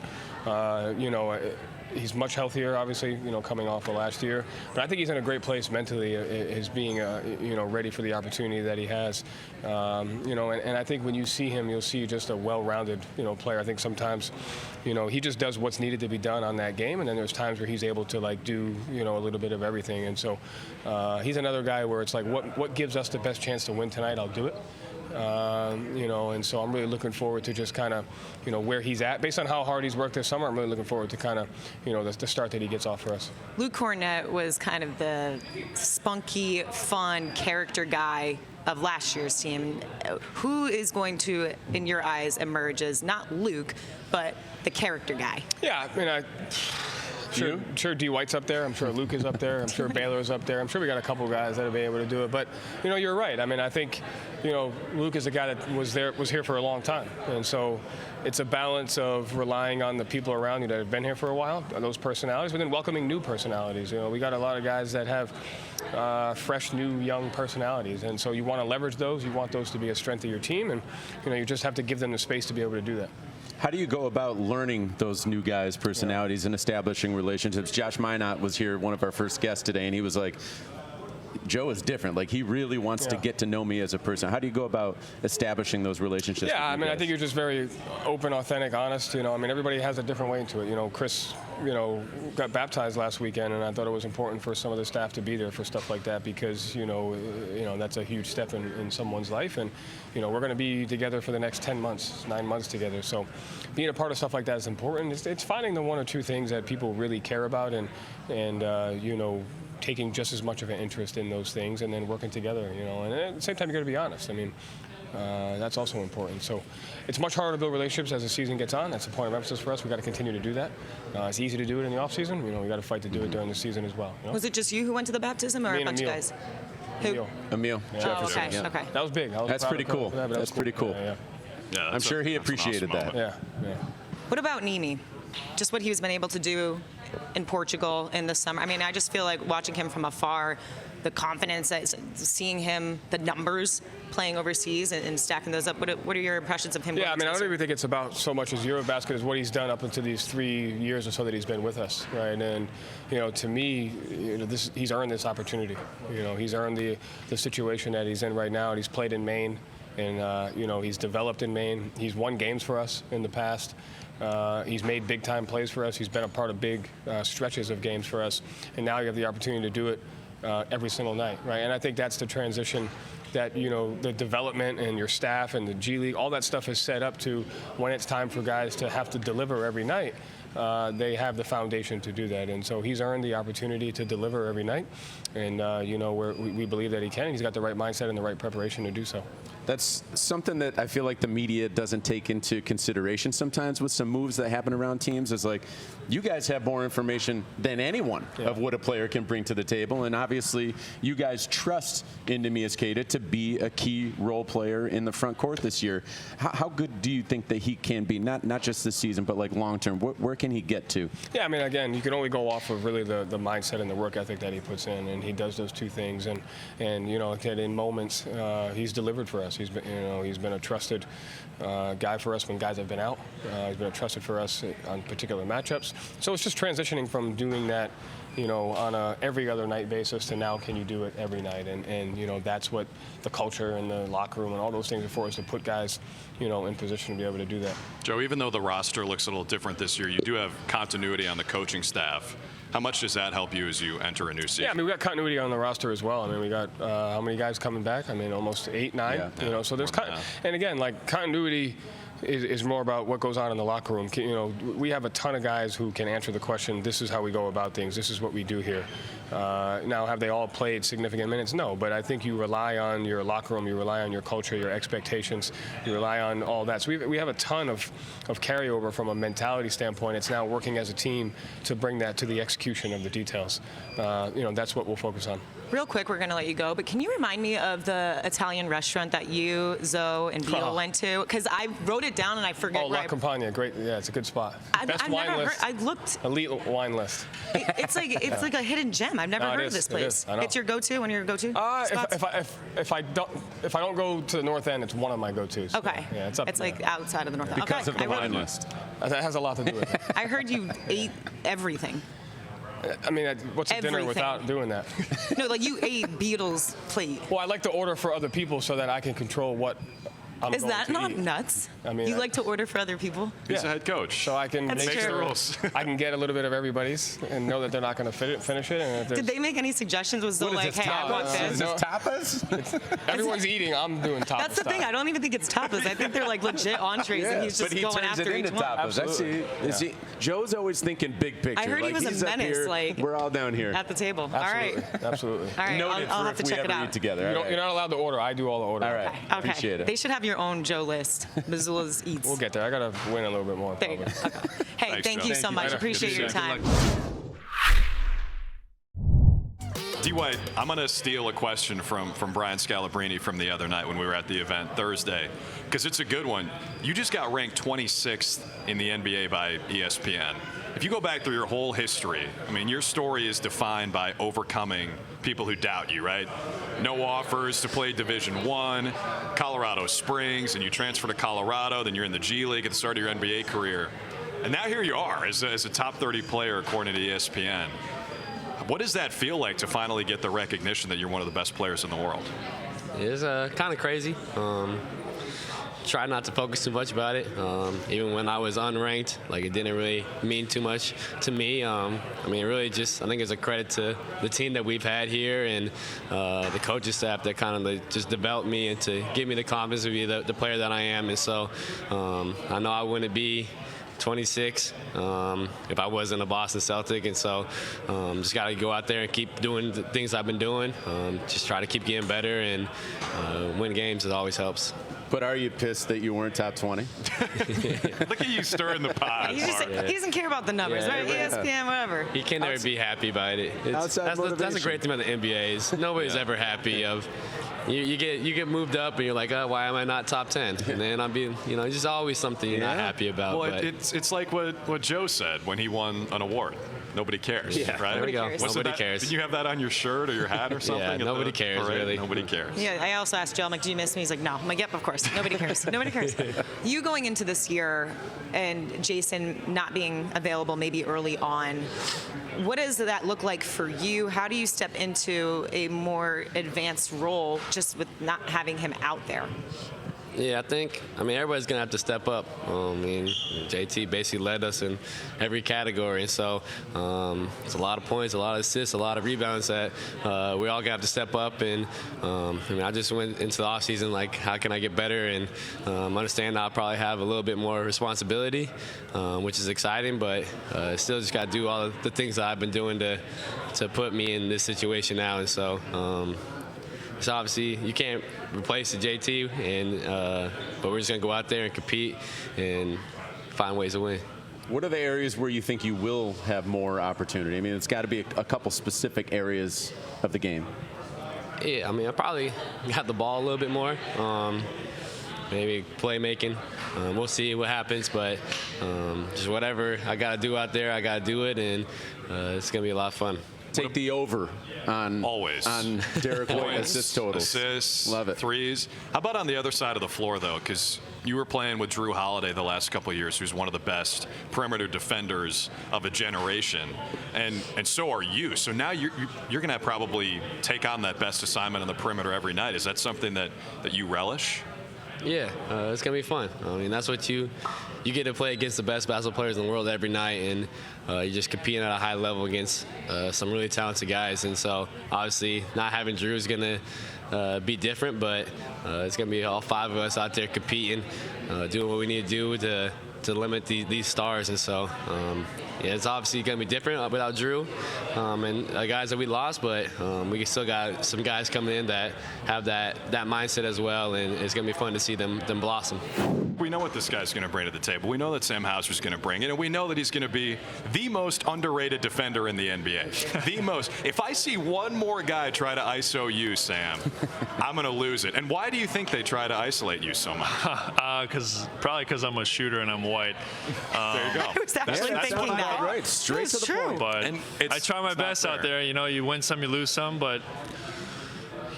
G: he's much healthier, obviously, coming off of last year. But I think he's in a great place mentally, as being, ready for the opportunity that he has. And I think when you see him, you'll see just a well-rounded, player. I think sometimes, he just does what's needed to be done on that game, and then there's times where he's able to do, a little bit of everything. And so he's another guy where it's like, what gives us the best chance to win tonight? I'll do it. And so I'm really looking forward to just kind of, where he's at. Based on how hard he's worked this summer, I'm really looking forward to kind of, the start that he gets off for us.
C: Luke Cornett was kind of the spunky, fun character guy of last year's team. Who is going to, in your eyes, emerge as not Luke, but the character guy?
G: Yeah, I mean, I'm sure D. White's up there. I'm sure Luke is up there. I'm sure Baylor's up there. I'm sure we got a couple guys that'll be able to do it. But, you're right. I mean, I think, Luke is a guy that was here for a long time. And so it's a balance of relying on the people around you that have been here for a while, those personalities, but then welcoming new personalities. We got a lot of guys that have fresh, new, young personalities. And so you want to leverage those. You want those to be a strength of your team. And, you just have to give them the space to be able to do that.
D: How do you go about learning those new guys' personalities and establishing relationships? Josh Minot was here, one of our first guests today, and he was like, Joe is different. Like, he really wants to get to know me as a person. How do you go about establishing those relationships?
G: Yeah, I mean, I think you're just very open, authentic, honest. I mean, everybody has a different way into it. Chris, got baptized last weekend, and I thought it was important for some of the staff to be there for stuff like that because, that's a huge step in someone's life. And, we're going to be together for the next 10 months, 9 months together. So being a part of stuff like that is important. It's finding the one or two things that people really care about and taking just as much of an interest in those things and then working together, and at the same time, you got to be honest. I mean, that's also important. So it's much harder to build relationships as the season gets on. That's a point of emphasis for us. We got to continue to do that. It's easy to do it in the off season. We got to fight to do it during the season as well.
C: Was it just you who went to the baptism or a bunch of guys?
D: Emil.
C: Oh, okay.
D: Yeah.
C: Okay.
G: That was big.
D: That's pretty cool. That's pretty cool.
E: Yeah,
D: I'm sure he appreciated that.
G: Yeah.
C: What about Neemi? Just what he's been able to do in Portugal in the summer. I mean, I just feel like watching him from afar, the confidence, seeing him, the numbers playing overseas and stacking those up. What are your impressions of him?
G: Yeah, I mean, I don't even think it's about so much as Eurobasket as what he's done up into these 3 years or so that he's been with us, right? And to me, he's earned this opportunity. He's earned the situation that he's in right now. And he's played in Maine, and he's developed in Maine. He's won games for us in the past. He's made big-time plays for us. He's been a part of big stretches of games for us. And now you have the opportunity to do it every single night, right? And I think that's the transition that, the development and your staff and the G League, all that stuff is set up to when it's time for guys to have to deliver every night. They have the foundation to do that. And so he's earned the opportunity to deliver every night. And, we believe that he can. He's got the right mindset and the right preparation to do so.
D: That's something that I feel like the media doesn't take into consideration sometimes with some moves that happen around teams. Is like, you guys have more information than anyone of what a player can bring to the table. And obviously, you guys trust in Neemias Queta to be a key role player in the front court this year. How good do you think that he can be, not just this season, but like long term? Where can he get to?
G: Yeah, I mean, again, you can only go off of really the mindset and the work ethic that he puts in, and he does those two things. And in moments, he's delivered for us. He's been a trusted guy for us when guys have been out. He's been a trusted for us on particular matchups. So it's just transitioning from doing that, on a every other night basis to now can you do it every night? And that's what the culture and the locker room and all those things are for, is to put guys, in position to be able to do that.
E: Joe, even though the roster looks a little different this year, you do have continuity on the coaching staff. How much does that help you as you enter a new season?
G: Yeah, I mean, we got continuity on the roster as well. I mean, we got how many guys coming back? I mean, almost 8, 9. So there's and again, like, continuity is more about what goes on in the locker room. We have a ton of guys who can answer the question, this is how we go about things, this is what we do here. Now, have they all played significant minutes? No, but I think you rely on your locker room, you rely on your culture, your expectations, you rely on all that. So we have a ton of carryover from a mentality standpoint. It's now working as a team to bring that to the execution of the details. That's what we'll focus on.
C: Real quick, we're going to let you go, but can you remind me of the Italian restaurant that you, Zoe, and Beal went to? Because I wrote it down and I forget.
G: Oh, La Campagna, great. Yeah, it's a good spot. Best
C: I've
G: wine
C: never
G: list.
C: heard. I looked.
G: Elite wine list.
C: It's like a hidden gem. I've never heard of this place.
G: It's
C: your go-to. One of your go-to spots?
G: If I don't go to the north end, it's one of my go-tos.
C: Okay.
G: Yeah, it's up.
C: It's like outside of the north end.
D: Because of the wine list.
G: That has a lot to do with it.
C: I heard you ate everything.
G: I mean, what's a dinner without doing that?
C: No, like you ate Beatles plate.
G: Well, I like to order for other people so that I can control what I'm
C: Is
G: going
C: that
G: to
C: not
G: eat.
C: nuts?
G: I mean,
C: you like to order for other people?
E: He's a head coach.
G: So I can
C: That's
G: make
C: true.
G: sure
E: the rules.
G: I can get a little bit of everybody's and know that they're not going to finish it. And if
C: Did they make any suggestions? Was Zoe like, hey, I want
G: tapas?
C: this?
G: No.
D: Tapas?
G: Everyone's eating, I'm doing tapas.
C: That's the thing. I don't even think it's tapas. I think they're like legit entrees, and he's just
D: but he
C: going
D: turns
C: after
D: it
C: each
D: into
C: one.
D: tapas. I see. Joe's always thinking big picture.
C: I heard he was
D: he's
C: a
D: up
C: menace,
D: here,
C: like
D: we're all down here.
C: at the table. All right.
G: Absolutely.
C: All right.
D: Noted
C: I'll
D: for
C: have to
D: if we
C: check it
D: ever
C: out.
D: eat together.
G: You're not allowed to order. I do all the ordering.
D: All right.
C: Okay.
D: Appreciate it.
C: They should have your own Joe list. Mazzulla's Eats.
G: We'll get there. I got to win a little bit more.
C: There you go.
G: Probably.
C: Okay. Hey,
E: Thanks,
C: thank
E: Joe.
C: you so
E: Thank
C: much.
E: you.
C: Appreciate your
E: Good to see you.
C: time.
E: D-White, I'm going to steal a question from Brian Scalabrine from the other night when we were at the event Thursday, because it's a good one. You just got ranked 26th in the NBA by ESPN. If you go back through your whole history, I mean, your story is defined by overcoming people who doubt you, right? No offers to play Division I, Colorado Springs, and you transfer to Colorado, then you're in the G League at the start of your NBA career. And now here you are as a top 30 player according to ESPN. What does that feel like to finally get the recognition that you're one of the best players in the world?
H: It's kind of crazy. Try not to focus too much about it. Even when I was unranked, like it didn't really mean too much to me. I mean, really just I think it's a credit to the team that we've had here and the coaching staff that kind of just developed me and to give me the confidence to be the player that I am. And so I know I wouldn't be 26 if I wasn't a Boston Celtic, and so just got to go out there and keep doing the things I've been doing. Just try to keep getting better and win games. It always helps.
D: But are you pissed that you weren't top 20?
E: Look at you stirring the pot.
C: He doesn't care about the numbers, right? ESPN, whatever.
H: He can never be happy by it. That's a great thing about the NBA is nobody's ever happy of. You get moved up and you're like, oh, why am I not top 10? And then I'm being, there's just always something you're not happy about.
E: Well, it's like what Joe said when he won an award. Nobody cares, right?
H: There we go. Nobody
E: cares.
H: cares.
E: Did you have that on your shirt or your hat or something?
H: Yeah, nobody cares, really.
E: Nobody cares.
C: Yeah, I also asked Joe, I'm like, do you miss me? He's like, no. I'm like, yep, of course. Nobody cares. Nobody cares. You going into this year and Jayson not being available maybe early on, what does that look like for you? How do you step into a more advanced role just with not having him out there?
H: Yeah, I mean, everybody's going to have to step up. I mean, JT basically led us in every category. And so it's a lot of points, a lot of assists, a lot of rebounds that we all going to have to step up. And, I mean, I just went into the offseason like, how can I get better? And understand I'll probably have a little bit more responsibility, which is exciting. But still just got to do all the things that I've been doing to put me in this situation now. And so so obviously you can't replace the JT, but we're just going to go out there and compete and find ways to win.
D: What are the areas where you think you will have more opportunity? I mean, it's got to be a couple specific areas of the game.
H: Yeah, I mean, I probably got the ball a little bit more. Maybe playmaking. We'll see what happens, but just whatever I got to do out there, I got to do it, and it's going to be a lot of fun.
D: Take the over on Derrick White assist totals.
E: Assists,
D: love it.
E: Threes. How about on the other side of the floor, though? Because you were playing with Drew Holiday the last couple of years, who's one of the best perimeter defenders of a generation, and so are you. So now you're going to probably take on that best assignment on the perimeter every night. Is that something that you relish?
H: Yeah, it's going to be fun. I mean, that's what you get to play against the best basketball players in the world every night, and you're just competing at a high level against some really talented guys. And so, obviously, not having Drew is going to be different, but it's going to be all five of us out there competing, doing what we need to do to limit these stars. And so, yeah, it's obviously going to be different without Drew and the guys that we lost, but we still got some guys coming in that have that mindset as well, and it's going to be fun to see them blossom.
E: We know what this guy's going to bring to the table. We know that Sam Hauser's going to bring it, and we know that he's going to be the most underrated defender in the NBA. The most. If I see one more guy try to ISO you, Sam, I'm going to lose it. And why do you think they try to isolate you so much?
I: Probably because I'm a shooter and I'm white.
E: There you go.
C: I was actually thinking that.
D: Right, straight to the point.
I: But I try my best out there. You win some, you lose some, but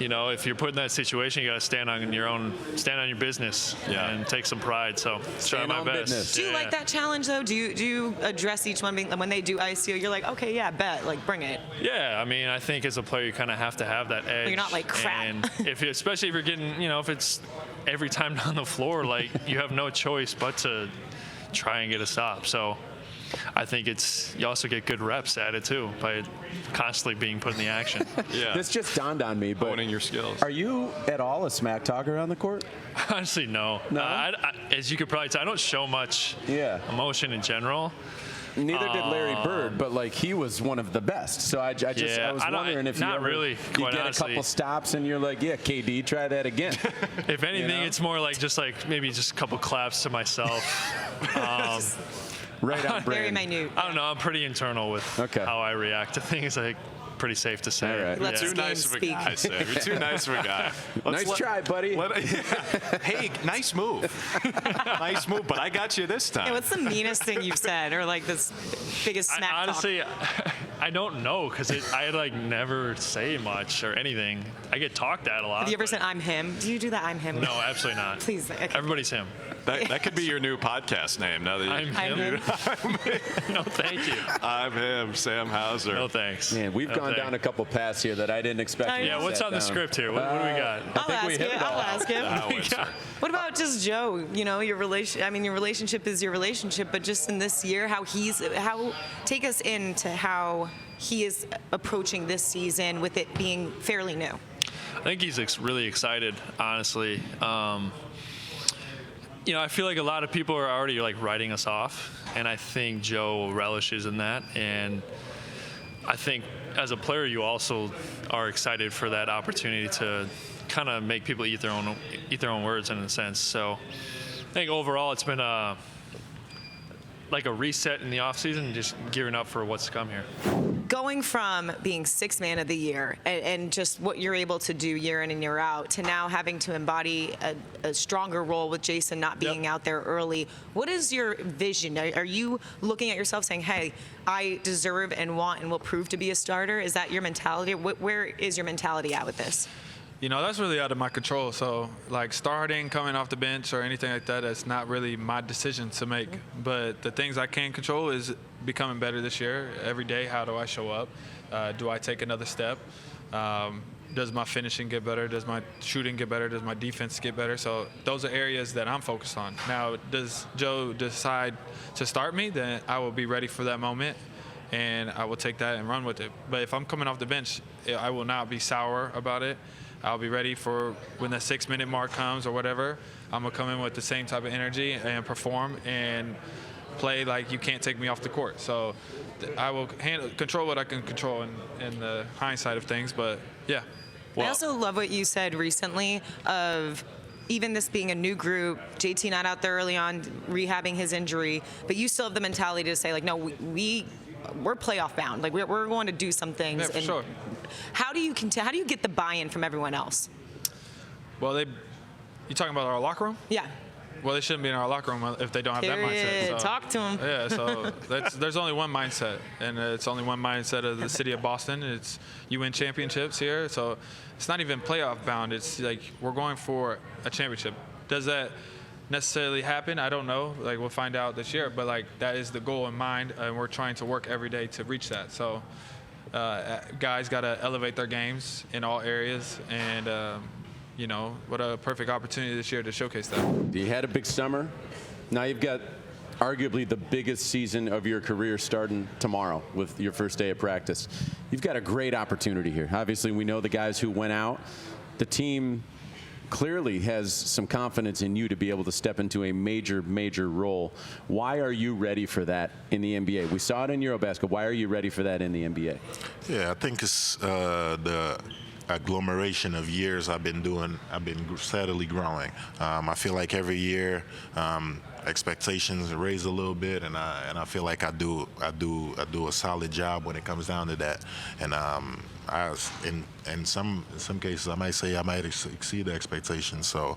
I: if you're put in that situation, you got to stand on your business and take some pride. So try my best.
D: Business.
C: Do you like that challenge though? Do you address each one when they do ICO? You're like, okay, yeah, bet, like bring it.
I: Yeah, I mean, I think as a player, you kind of have to have that edge.
C: You're not like crap.
I: And especially if you're getting, if it's every time down the floor, like you have no choice but to try and get a stop. So I think you also get good reps at it too by constantly being put in the action.
E: Yeah.
D: This just dawned on me, but
E: honing your skills.
D: Are you at all a smack talker on the court?
I: Honestly, no. I, as you could probably tell, I don't show much emotion in general.
D: Neither did Larry Bird, but he was one of the best. So I was wondering if you get a couple stops and you're like, yeah, KD, try that again.
I: If anything, it's more maybe just a couple claps to myself.
D: Right on brand.
C: Very minute.
I: I don't know. I'm pretty internal with how I react to things. Pretty safe to say.
D: All right.
C: Let
E: Too nice of a guy, Sam. You're too nice of a guy.
D: Nice try, buddy.
E: Hey, nice move. Nice move, but I got you this time.
C: Hey, what's the meanest thing you've said, or this biggest smack
I: honestly,
C: talk?
I: I don't know, because I never say much or anything. I get talked at a lot.
C: Have you ever said I'm him? Do you do that I'm him?
I: No, absolutely not.
C: Please. Okay.
I: Everybody's him.
E: That could be your new podcast name. Now that
I: I'm him. No, thank you.
E: I'm him, Sam Hauser.
I: No thanks.
D: Man, we've gone down a couple paths here that I didn't expect.
I: Yeah, what's on the script here? What do we got?
C: I'll ask him. What about just Joe? You know, your relationship is your relationship, but just in this year, take us into how he is approaching this season with it being fairly new.
I: I think he's really excited, honestly. You know, I feel like a lot of people are already like writing us off, and I think Joe relishes in that. And I think as a player, you also are excited for that opportunity to kind of make people eat their own words in a sense. So I think overall, it's been like a reset in the offseason and just gearing up for what's to come here.
C: Going from being sixth man of the year and just what you're able to do year in and year out to now having to embody a stronger role with Jayson not being out there early, what is your vision? Are you looking at yourself saying, hey, I deserve and want and will prove to be a starter? Is that your mentality? Where is your mentality at with this?
J: You know, that's really out of my control. So, like, starting, coming off the bench, or anything like that, that's not really my decision to make. But the things I can control is becoming better this year. Every day, how do I show up? Do I take another step? Does my finishing get better? Does my shooting get better? Does my defense get better? So those are areas that I'm focused on. Now, does Joe decide to start me? Then I will be ready for that moment, and I will take that and run with it. But if I'm coming off the bench, I will not be sour about it. I'll be ready for when the 6-minute mark comes or whatever. I'm going to come in with the same type of energy and perform and play like you can't take me off the court. So I will control what I can control in the hindsight of things, but yeah.
C: I also love what you said recently of even this being a new group, JT not out there early on rehabbing his injury, but you still have the mentality to say, like, no, we're playoff bound. Like, we're going to do some things.
J: Yeah, for sure.
C: How do you get the buy-in from everyone else?
J: Well, you talking about our locker room?
C: Yeah.
J: Well, they shouldn't be in our locker room if they don't have that mindset. So,
C: talk to them.
J: Yeah, so there's only one mindset, and it's only one mindset of the city of Boston. It's you win championships here, so it's not even playoff bound. It's like we're going for a championship. Does that necessarily happen? I don't know. Like, we'll find out this year, but like that is the goal in mind, and we're trying to work every day to reach that. So guys got to elevate their games in all areas, and you know, what a perfect opportunity this year to showcase that.
D: You had a big summer. Now you've got arguably the biggest season of your career starting tomorrow with your first day of practice. You've got a great opportunity here. Obviously, we know the guys who went out. The team clearly has some confidence in you to be able to step into a major, major role. Why are you ready for that in the NBA? We saw it in Eurobasket. Why are you ready for that in the NBA?
K: Yeah, I think it's the agglomeration of years I've been steadily growing. I feel like every year expectations are raised a little bit, and I feel like I do a solid job when it comes down to that. And in some cases, I might say I might exceed the expectations. So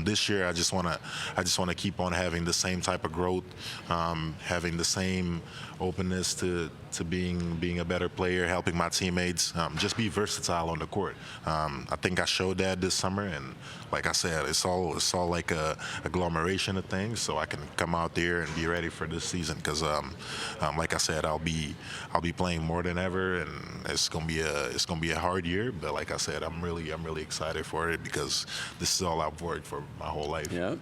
K: this year, I just want to keep on having the same type of growth, having the same openness to being a better player, helping my teammates, just be versatile on the court. I think I showed that this summer, and like I said, it's all like a agglomeration of things. So I can come out there and be ready for this season because, like I said, I'll be playing more than ever, and it's gonna be a hard year. But like I said, I'm really excited for it because this is all I've worked for my whole life.
D: Yeah.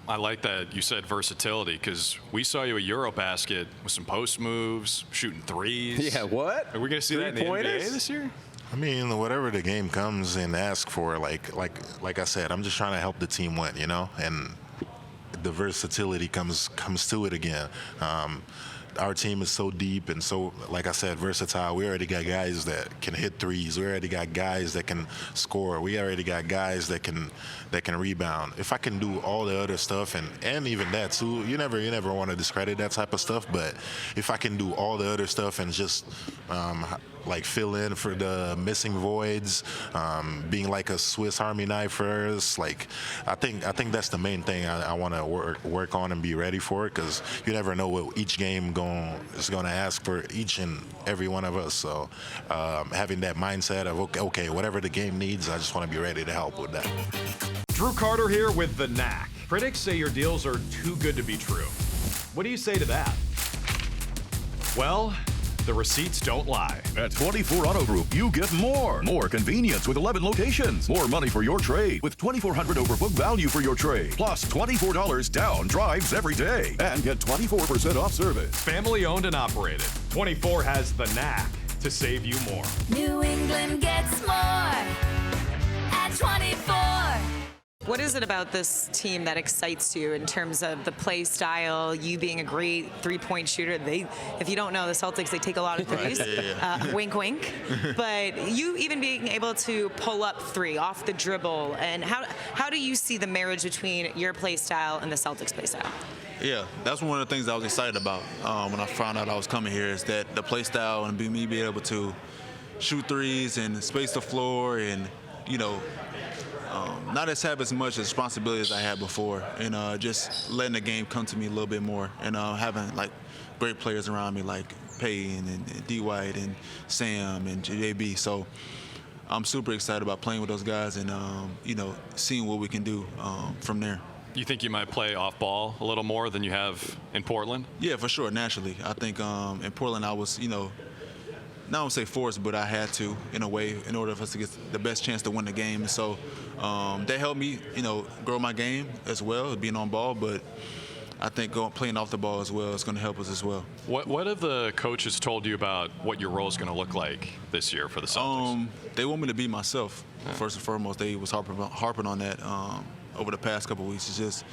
E: I like that you said versatility because we saw you at Eurobasket with some post moves, shooting threes.
D: Yeah, what?
E: Are we going to see that in the NBA this year?
K: I mean, whatever the game comes and asks for, like I said, I'm just trying to help the team win, you know, and the versatility comes to it again. Our team is so deep and so, like I said, versatile. We already got guys that can hit threes. We already got guys that can score. We already got guys that can rebound. If I can do all the other stuff and even that too, you never want to discredit that type of stuff. But if I can do all the other stuff and just like fill in for the missing voids, being like a Swiss Army knife for us, like I think that's the main thing I want to work on and be ready for it because you never know what each game is going to ask for each and every one of us. So having that mindset of okay, whatever the game needs, I just want to be ready to help with that.
L: Drew Carter here with The Knack.
E: Critics say your deals are too good to be true. What do you say to that? Well, the receipts don't lie.
L: At 24 Auto Group, you get more. More convenience with 11 locations. More money for your trade with $2,400 over book value for your trade. Plus $24 down drives every day. And get 24% off service.
E: Family owned and operated. 24 has the knack to save you more.
M: New England gets more at 24.
C: What is it about this team that excites you in terms of the play style, you being a great three-point shooter? If you don't know, the Celtics, they take a lot of threes. Wink, wink. But you even being able to pull up three off the dribble. And how do you see the marriage between your play style and the Celtics play style?
N: Yeah, that's one of the things I was excited about when I found out I was coming here, is that the play style and me being able to shoot threes and space the floor and, not have as much responsibility as I had before, and just letting the game come to me a little bit more, and having great players around me like Payton and D. White and Sam and JB. So I'm super excited about playing with those guys and seeing what we can do from there.
E: You think you might play off ball a little more than you have in Portland?
N: Yeah, for sure. Naturally, I think in Portland I was not I would say forced, but I had to, in a way, in order for us to get the best chance to win the game. And so that helped me, grow my game as well, being on ball. But I think playing off the ball as well is going to help us as well.
E: What have the coaches told you about what your role is going to look like this year for the Celtics?
N: They want me to be myself, first and foremost. They was harping on that over the past couple of weeks. It's just,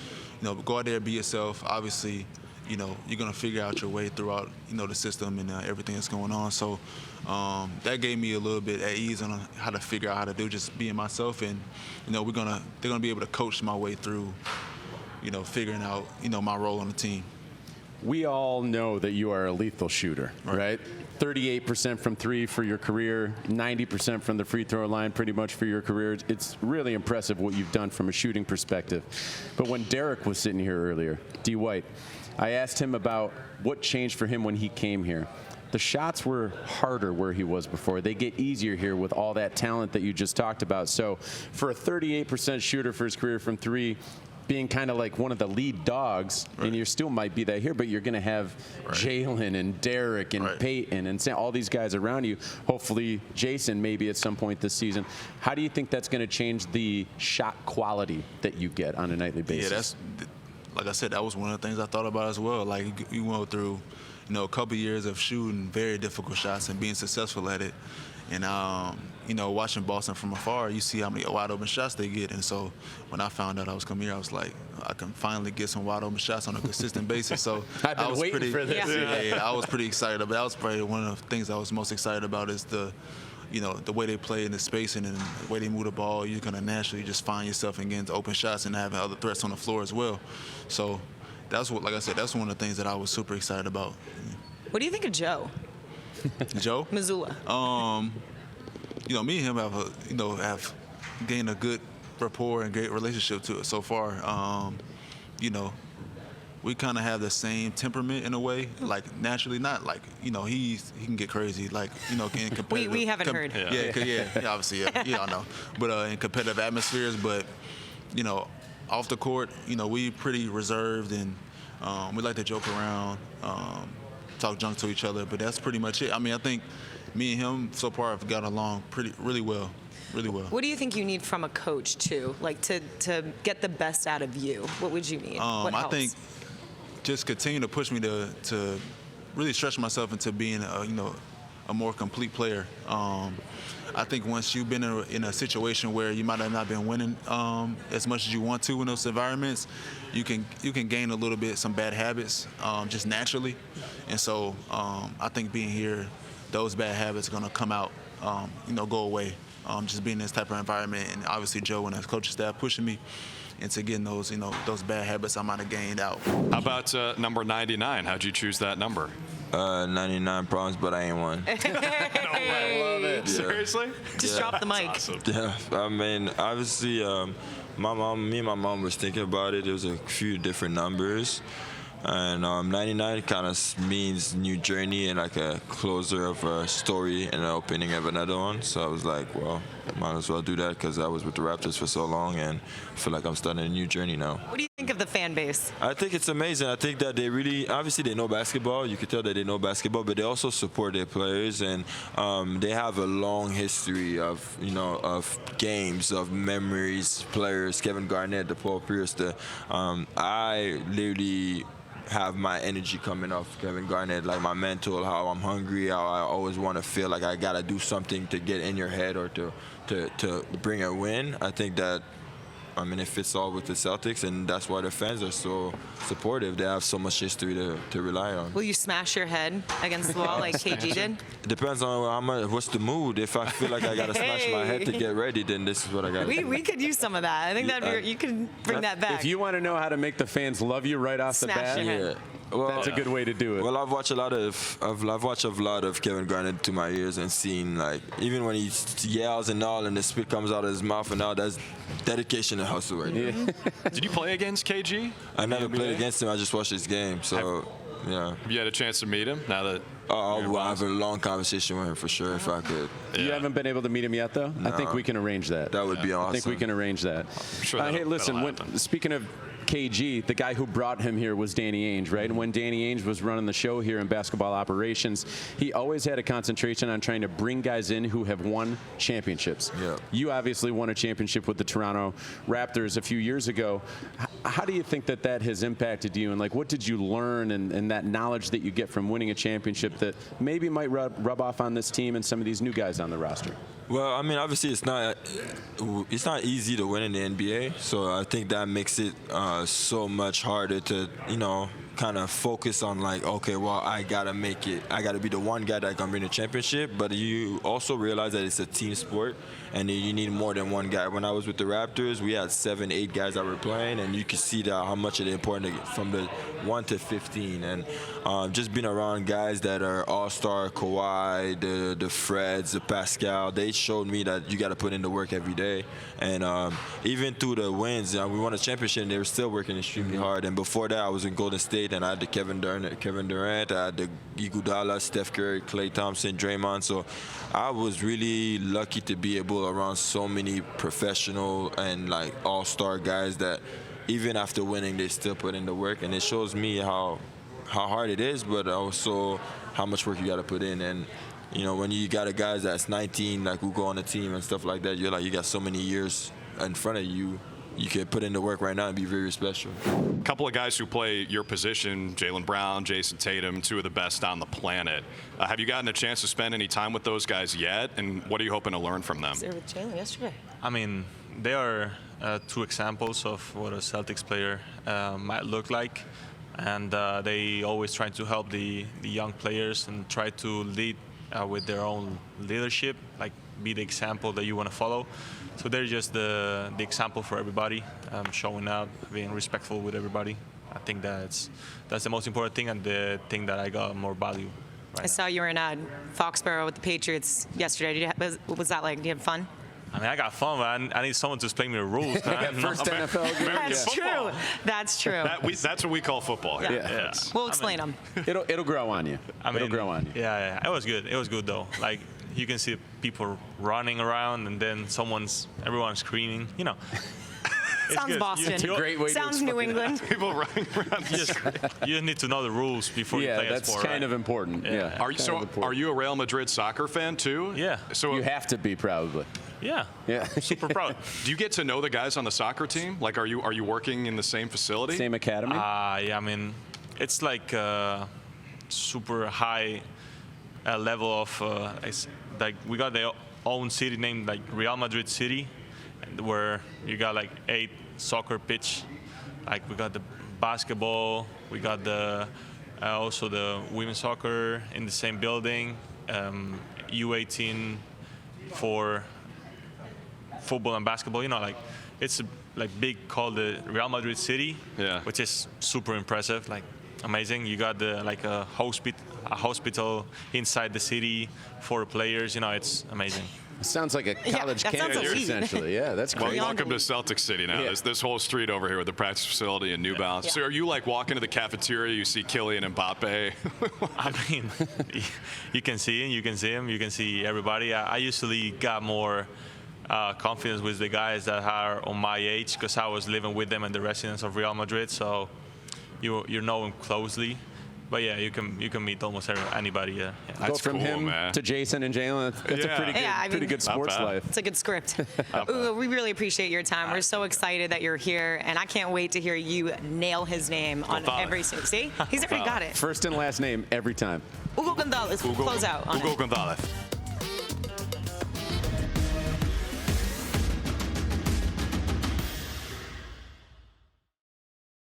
N: go out there, be yourself. Obviously, you're going to figure out your way throughout, the system and everything that's going on. So that gave me a little bit at ease on how to figure out how to do just being myself. And, they're going to be able to coach my way through, figuring out, my role on the team.
D: We all know that you are a lethal shooter, right? 38% from three for your career, 90% from the free throw line pretty much for your career. It's really impressive what you've done from a shooting perspective. But when Derrick was sitting here earlier, D. White, I asked him about what changed for him when he came here. The shots were harder where he was before. They get easier here with all that talent that you just talked about. So for a 38% shooter for his career from three, being kind of like one of the lead dogs, and you still might be that here, but you're going to have Jaylen and Derrick and Payton and all these guys around you. Hopefully Jayson maybe at some point this season. How do you think that's going to change the shot quality that you get on a nightly basis?
N: Yeah, that's, like I said, that was one of the things I thought about as well. Like, you went through, a couple years of shooting very difficult shots and being successful at it. And, watching Boston from afar, you see how many wide open shots they get. And so when I found out I was coming here, I was like, I can finally get some wide open shots on a consistent basis. So
D: I've been waiting for this.
N: Yeah, I was pretty excited about it. That was probably one of the things I was most excited about is the way they play in the spacing and the way they move the ball. You're going to naturally just find yourself and getting open shots and having other threats on the floor as well. So that's what, like I said, that's one of the things that I was super excited about.
C: What do you think of Joe?
N: Joe?
C: Mazzulla.
N: Me and him have gained a good rapport and great relationship to it so far. We kind of have the same temperament in a way, like naturally, not like, he can get crazy, like, in competitive.
C: We haven't heard.
N: Yeah, obviously, yeah, I know. But in competitive atmospheres, but, off the court, we pretty reserved and we like to joke around, talk junk to each other, but that's pretty much it. I mean, I think me and him so far have got along really well.
C: What do you think you need from a coach too, like to get the best out of you? What would you need? What helps?
N: I think just continue to push me to really stretch myself into being a more complete player. I think once you've been in a situation where you might have not been winning as much as you want to in those environments, you can gain a little bit some bad habits just naturally. And so I think being here, those bad habits are going to come out, go away. Just being in this type of environment, and obviously Joe and his coaching staff pushing me into getting those, those bad habits I might have gained out.
E: How about number 99? How'd you choose that number?
O: 99 problems, but I ain't one.
E: No way. Love it. Yeah. Seriously?
C: Just drop the mic.
E: Awesome.
O: Yeah, I mean, obviously, me and my mom was thinking about it. There was a few different numbers, And 99 kind of means new journey and like a closer of a story and an opening of another one. So I was like, well, might as well do that because I was with the Raptors for so long and I feel like I'm starting a new journey now.
C: What do you think of the fan base?
O: I think it's amazing. I think that they really, obviously they know basketball. You can tell that they know basketball, but they also support their players, and they have a long history of, you know, of games, of memories, players, Kevin Garnett, the Paul Pierce. I literally have my energy coming off Kevin Garnett, like my mental, how I'm hungry, how I always want to feel like I got to do something to get in your head or to bring a win. I think that, I mean, it fits all with the Celtics, and that's why the fans are so supportive. They have so much history to rely on.
C: Will you smash your head against the wall like KG did?
O: It depends on how much, what's the mood. If I feel like I got to smash my head to get ready, then this is what I got to do.
C: We could use some of that. I think that you can bring that back.
D: If you want to know how to make the fans love you right off the bat,
O: well,
D: that's a good way to do it.
O: Well, I've watched a lot of Kevin Garnett to my ears and seen, like, even when he yells and all and the spit comes out of his mouth and all, that's dedication and hustle right there.
E: Did you play against KG?
O: I never played against him. I just watched his game. So, yeah.
E: Have you had a chance to meet him now that?
O: I'll have a long conversation with him for sure if I could.
D: You haven't been able to meet him yet, though?
O: No.
D: I think we can arrange that.
O: That would be awesome.
D: I think we can arrange that.
E: Sure
D: hey, listen, speaking of KG, the guy who brought him here was Danny Ainge, right? And when Danny Ainge was running the show here in basketball operations, he always had a concentration on trying to bring guys in who have won championships.
O: Yeah.
D: You obviously won a championship with the Toronto Raptors a few years ago. How do you think that has impacted you? And, like, what did you learn and that knowledge that you get from winning a championship that maybe might rub off on this team and some of these new guys on the roster?
O: Well, I mean, obviously it's not easy to win in the NBA, so I think that makes it so much harder to, you know, kind of focus on, like, okay, well, I gotta make it. I gotta be the one guy that can bring the championship. But you also realize that it's a team sport, and you need more than one guy. When I was with the Raptors, we had 7, 8 guys that were playing, and you could see that how much it's important from the 1 to 15. And just being around guys that are all-star, Kawhi, the Freds, the Pascal, they showed me that you got to put in the work every day. And even through the wins, we won a championship, and they were still working extremely hard. And before that, I was in Golden State, and I had the Kevin Durant, I had the Iguodala, Steph Curry, Klay Thompson, Draymond. So I was really lucky to be able around so many professional and, like, all-star guys that even after winning, they still put in the work. And it shows me how hard it is, but also how much work you got to put in. And, you know, when you got a guy that's 19, like, who go on the team and stuff like that, you're like, you got so many years in front of you. You can put in the work right now and be very special.
E: A couple of guys who play your position, Jaylen Brown, Jayson Tatum, 2 of the best on the planet. Have you gotten a chance to spend any time with those guys yet? And what are you hoping to learn from them?
C: I was there with Jaylen yesterday.
J: I mean, they are 2 examples of what a Celtics player might look like. And they always try to help the young players and try to lead with their own leadership, like be the example that you want to follow. So they're just the example for everybody, showing up, being respectful with everybody. I think that's the most important thing and the thing that I got more value.
C: I saw you were in Foxborough with the Patriots yesterday. What was that like? Did you have fun?
J: I mean, I got fun, but I need someone to explain me the rules.
D: First NFL game.
C: That's true. That's true.
E: That's what we calling here.
C: Yeah. We'll explain them.
D: It'll grow on you. It'll grow on you.
J: Yeah, it was good. It was good, though. Like, you can see people running around, and then everyone's screaming. You know.
C: Sounds
J: good.
C: Boston.
D: It's a great way
C: Sounds
D: to
C: New England.
E: People running around.
J: You need to know the rules before you play a sport.
D: Yeah, that's kind of important. Yeah.
E: Are you a Real Madrid soccer fan too?
J: Yeah.
E: So
D: you have to be, probably.
J: Yeah. Super proud.
E: Do you get to know the guys on the soccer team? Like, are you working in the same facility?
D: Same academy?
J: Yeah. I mean, it's like super high level of like we got their own city named like Real Madrid City, where you got like 8 soccer pitch. Like we got the basketball, we got the also the women's soccer in the same building, U18 for football and basketball. You know, like it's like big called the Real Madrid City, which is super impressive, like amazing. You got the like a hospital inside the city for players. You know, it's amazing.
D: Sounds like a college
C: that sounds
D: campus,
C: elite.
D: essentially. Yeah, that's
E: Well,
D: great.
E: welcome to Celtics City now.
D: Yeah.
E: This whole street over here with the practice facility and New Balance.
C: Yeah.
E: So are you like walking to the cafeteria, you see Kylian and Mbappe?
P: I mean, you can see him, you can see him, you can see everybody. I usually got more confidence with the guys that are on my age because I was living with them and the residents of Real Madrid, so you know them closely. But yeah, you can meet almost anybody. Yeah.
D: Go from
E: cool,
D: him
E: man.
D: to Jayson and Jaylen. That's a pretty good, pretty good sports life.
C: It's a good script. Hugo, we really appreciate your time. We're so excited that you're here, and I can't wait to hear you nail his name on every single. See, he's already got it.
D: First and last name every time.
C: Hugo Gonzalez. Close out on
E: Hugo
C: it.
E: Gonzalez.